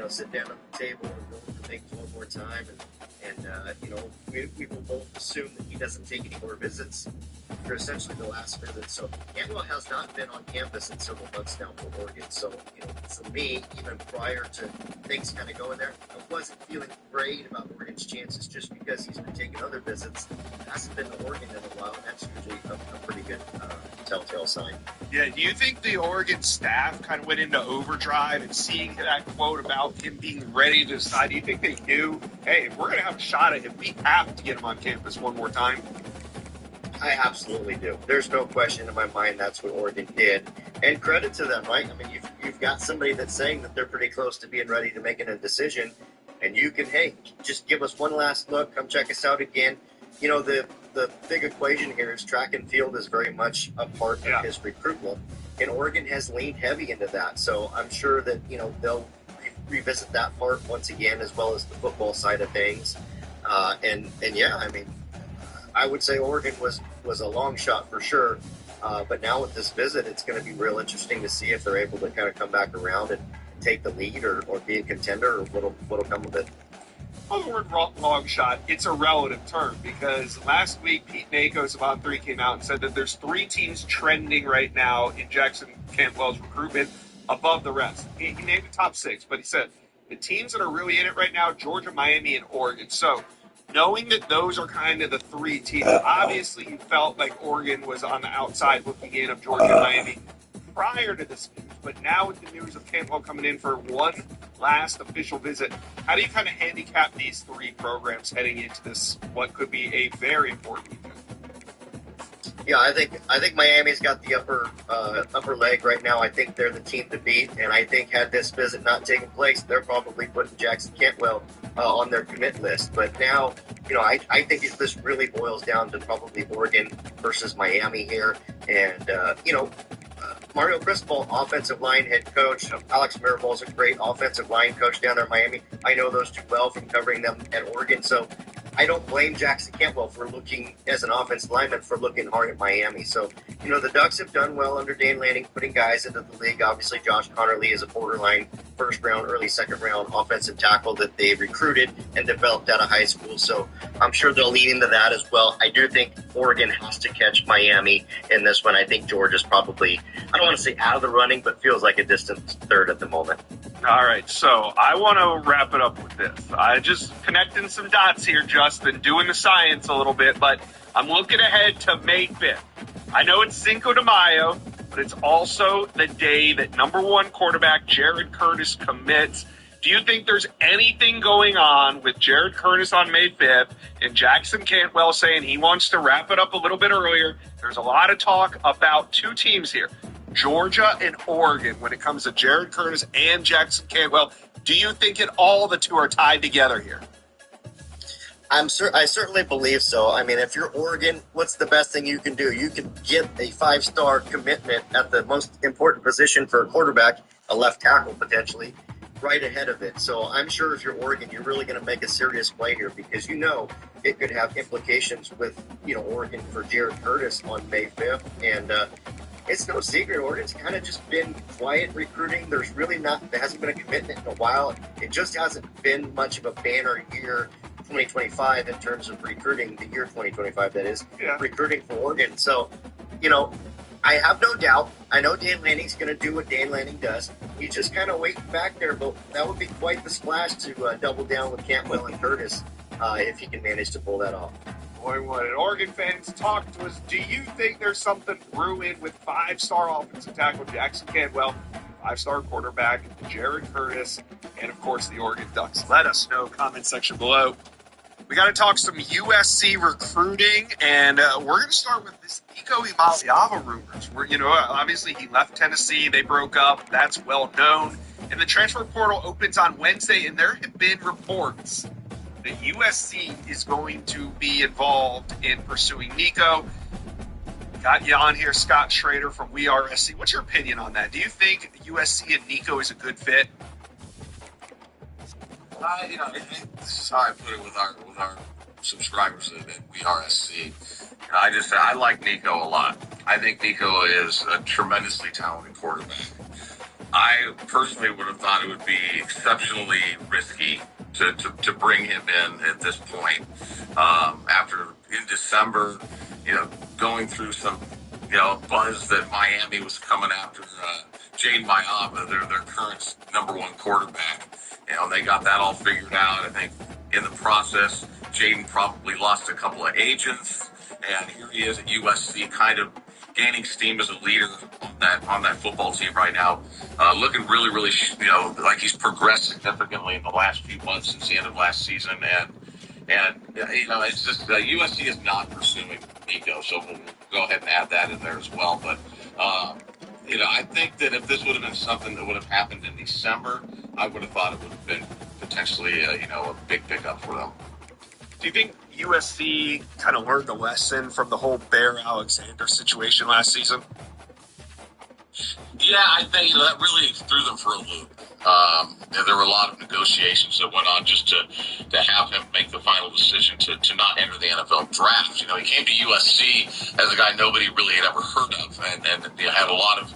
sit down at the table and go over things one more time. And we will both assume that he doesn't take any more visits for essentially the last visit. So Cantwell has not been on campus in several months now for Oregon. So, for me, even prior to things kind of going there, I wasn't feeling great about Oregon's chances just because he's been taking other visits. Hasn't been to Oregon in a while, and that's usually a pretty good telltale sign. Yeah, do you think the Oregon staff kind of went into overdrive and seeing that quote about him being ready to decide? Do you think they knew, hey, if we're going to have a shot at him, we have to get him on campus one more time? I absolutely do. There's no question in my mind that's what Oregon did. And credit to them, right? I mean, you've got somebody that's saying that they're pretty close to being ready to making a decision, and you can, hey, just give us one last look, come check us out again. The big equation here is track and field is very much a part of his recruitment, and Oregon has leaned heavy into that. So I'm sure that, they'll revisit that part once again, as well as the football side of things. And yeah, I mean, I would say Oregon was a long shot for sure. But now with this visit, it's going to be real interesting to see if they're able to kind of come back around and take the lead or be a contender or what'll come of it. Well, the word long shot, it's a relative term because last week Pete Nako's about 3 came out and said that there's 3 teams trending right now in Jackson Cantwell's recruitment above the rest. He named the top 6, but he said the teams that are really in it right now, Georgia, Miami, and Oregon. So knowing that those are kind of the 3 teams, obviously you felt like Oregon was on the outside looking in of Georgia and Miami prior to this news. But now with the news of Cantwell coming in for one last official visit, how do you kind of handicap these 3 programs heading into this, what could be a very important weekend? Yeah, I think Miami's got the upper leg right now. I think they're the team to beat, and I think had this visit not taken place, they're probably putting Jackson Cantwell on their commit list. But now, I think this really boils down to probably Oregon versus Miami here, and Mario Cristobal, offensive line head coach. Alex Mirabal is a great offensive line coach down there in Miami. I know those 2 well from covering them at Oregon, so I don't blame Jackson Cantwell for looking, as an offensive lineman, for looking hard at Miami. So, the Ducks have done well under Dan Lanning, putting guys into the league. Obviously, Josh Connerly is a borderline first-round, early second-round offensive tackle that they recruited and developed out of high school. So I'm sure they'll lean into that as well. I do think Oregon has to catch Miami in this one. I think Georgia's probably, I don't want to say out of the running, but feels like a distant third at the moment. All right, so I want to wrap it up with this. I just connecting some dots here, Justin, doing the science a little bit, but I'm looking ahead to May 5th. I know it's Cinco de Mayo, but it's also the day that number 1 quarterback Jared Curtis commits. Do you think there's anything going on with Jared Curtis on May 5th and Jackson Cantwell saying he wants to wrap it up a little bit earlier? There's a lot of talk about 2 teams here, Georgia and Oregon, when it comes to Jared Curtis and Jackson Cantwell. Do you think at all the 2 are tied together here? I certainly believe so. I mean, if you're Oregon, what's the best thing you can do? You can get a 5-star commitment at the most important position for a quarterback, a left tackle potentially, right ahead of it. So I'm sure if you're Oregon, you're really going to make a serious play here because it could have implications with Oregon for Jared Curtis on May 5th. And it's no secret, Oregon's kind of just been quiet recruiting. There hasn't been a commitment in a while. It just hasn't been much of a banner year 2025 in terms of recruiting, the year 2025 that is, recruiting for Oregon. So, I have no doubt. I know Dan Lanning's going to do what Dan Lanning does. He's just kind of waiting back there, but that would be quite the splash to double down with Cantwell and Curtis if he can manage to pull that off. Boy, what an Oregon fans talk to us. Do you think there's something brewing with 5-star offensive tackle Jackson Cantwell, 5-star quarterback Jared Curtis, and of course the Oregon Ducks? Let us know. Comment section below. We got to talk some USC recruiting, and we're going to start with this Nico Iamaleava rumors. Where obviously he left Tennessee, they broke up. That's well known. And the transfer portal opens on Wednesday, and there have been reports that USC is going to be involved in pursuing Nico. Got you on here, Scott Schrader from We Are SC. What's your opinion on that? Do you think USC and Nico is a good fit? This is how I put it with our subscribers at We Are SC. I like Nico a lot. I think Nico is a tremendously talented quarterback. I personally would have thought it would be exceptionally risky to bring him in at this point. After in December, going through some buzz that Miami was coming after Jane Mayava, their current number 1 quarterback. They got that all figured out. I think in the process, Jaden probably lost a couple of agents, and here he is at USC, kind of gaining steam as a leader on that football team right now. Looking really, really, like he's progressed significantly in the last few months since the end of last season, and it's just USC is not pursuing Nico, so we'll go ahead and add that in there as well. But I think that if this would have been something that would have happened in December, I would have thought it would have been potentially, a big pickup for them. Do you think USC kind of learned the lesson from the whole Bear Alexander situation last season? Yeah, I think that really threw them for a loop. There were a lot of negotiations that went on just to have him make the final decision to not enter the NFL draft. He came to USC as a guy nobody really had ever heard of, and had a lot of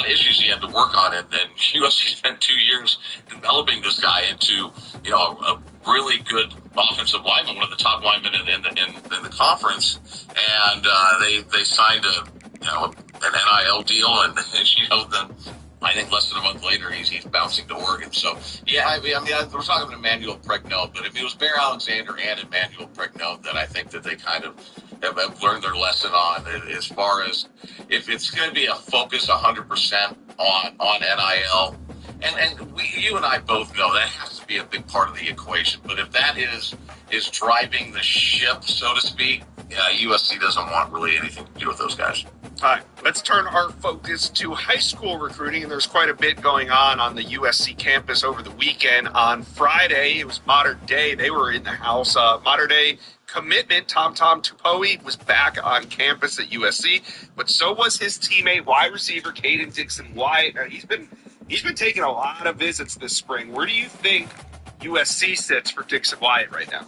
issues he had to work on, and USC spent 2 years developing this guy into a really good offensive lineman, one of the top linemen in the conference, and they signed an NIL deal, and then I think less than a month later he's bouncing to Oregon. So yeah, we're talking about Emmanuel Pregnell, but if it was Bear Alexander and Emmanuel Pregnell, then I think that they kind of have learned their lesson on as far as if it's going to be a focus 100% on NIL. And you and I both know that has to be a big part of the equation. But if that is driving the ship, so to speak, USC doesn't want really anything to do with those guys. All right, let's turn our focus to high school recruiting, and there's quite a bit going on the USC campus over the weekend. On Friday, it was Modern Day. They were in the house. Modern Day commitment, Tom Tupoi, was back on campus at USC, but so was his teammate, wide receiver Caden Dixon-White. He's been taking a lot of visits this spring. Where do you think USC sits for Dixon-White right now?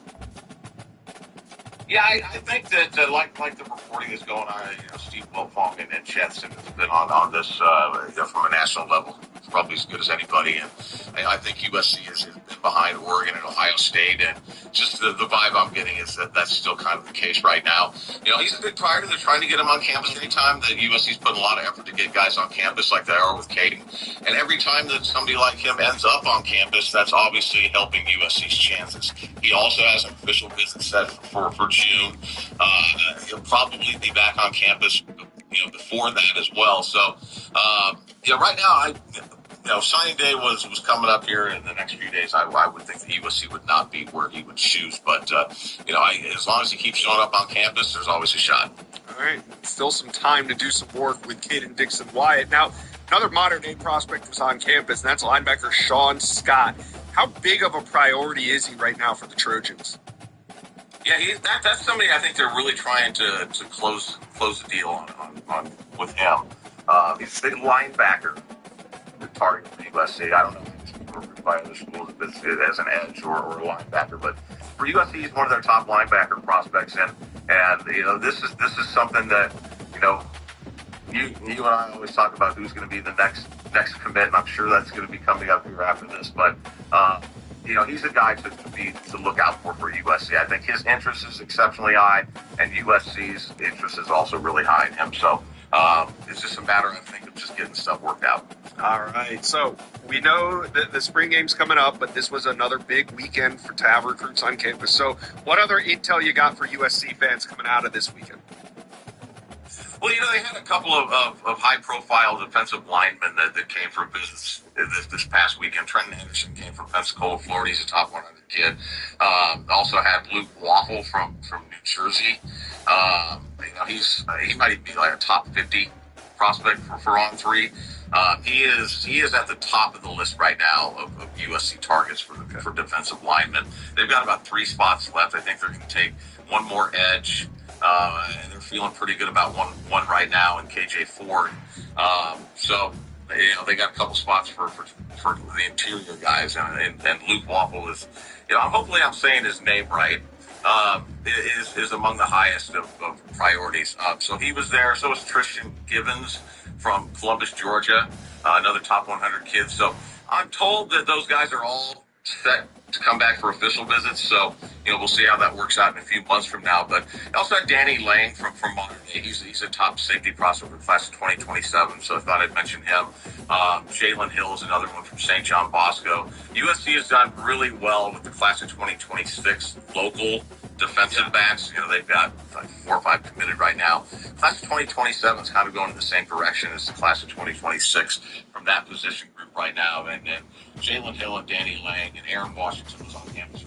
Yeah, I think that like the reporting is going on, Steve Wilfong and Jetson has been on this from a national level. It's probably as good as anybody, and I think USC is behind Oregon and Ohio State, and just the vibe I'm getting is that that's still kind of the case right now. He's a big priority. They're trying to get him on campus anytime that USC's putting a lot of effort to get guys on campus like they are with Caden. And every time that somebody like him ends up on campus, that's obviously helping USC's chances. He also has an official visit set for June. He'll probably be back on campus before that as well. So right now signing day was coming up here in the next few days. I would think that USC would not be where he would choose, but as long as he keeps showing up on campus, there's always a shot. All right, still some time to do some work with Caden Dixon-White. Now, another Modern Day prospect was on campus, and that's linebacker Sean Scott. How big of a priority is he right now for the Trojans? Yeah, that's somebody I think they're really trying to close the deal on with him. He's a big linebacker. The target for USC. I don't know if it's appropriate by other schools if it's as an edge or a linebacker, but for USC, he's one of their top linebacker prospects, and this is something that you and I always talk about who's going to be the next commit, and I'm sure that's going to be coming up here after this, but he's a guy to look out for USC. I think his interest is exceptionally high, and USC's interest is also really high in him. So it's just a matter, I think, of just getting stuff worked out. All right. So we know that the spring game's coming up, but this was another big weekend for TAV recruits on campus. So what other intel you got for USC fans coming out of this weekend? Well, they had a couple of high-profile defensive linemen that came for visits this past weekend. Trenton Anderson came from Pensacola, Florida. He's a top 100 kid. Also had Luke Waffle from New Jersey. He might be like a top 50 prospect for on three. He is at the top of the list right now of USC targets for defensive linemen. They've got about 3 spots left. I think they're going to take one more edge. And they're feeling pretty good about one right now in KJ Ford. So they got a couple spots for the interior guys, and Luke Waffle is, hopefully I'm saying his name right, is among the highest of priorities. So he was there. So was Tristan Givens from Columbus, Georgia, another top 100 kid. So I'm told that those guys are all set to come back for official visits, so we'll see how that works out in a few months from now. But I also had Danny Lang from Modern Day. He's a top safety prospect for the class of 2027, so I thought I'd mention him. Jalen Hill is another one from St. John Bosco. USC has done really well with the class of 2026 local defensive backs. They've got like 4 or 5 committed right now. Class of 2027 is kind of going in the same direction as the class of 2026 from that position group right now. And Jalen Hill and Danny Lang and Aaron Washington was on campus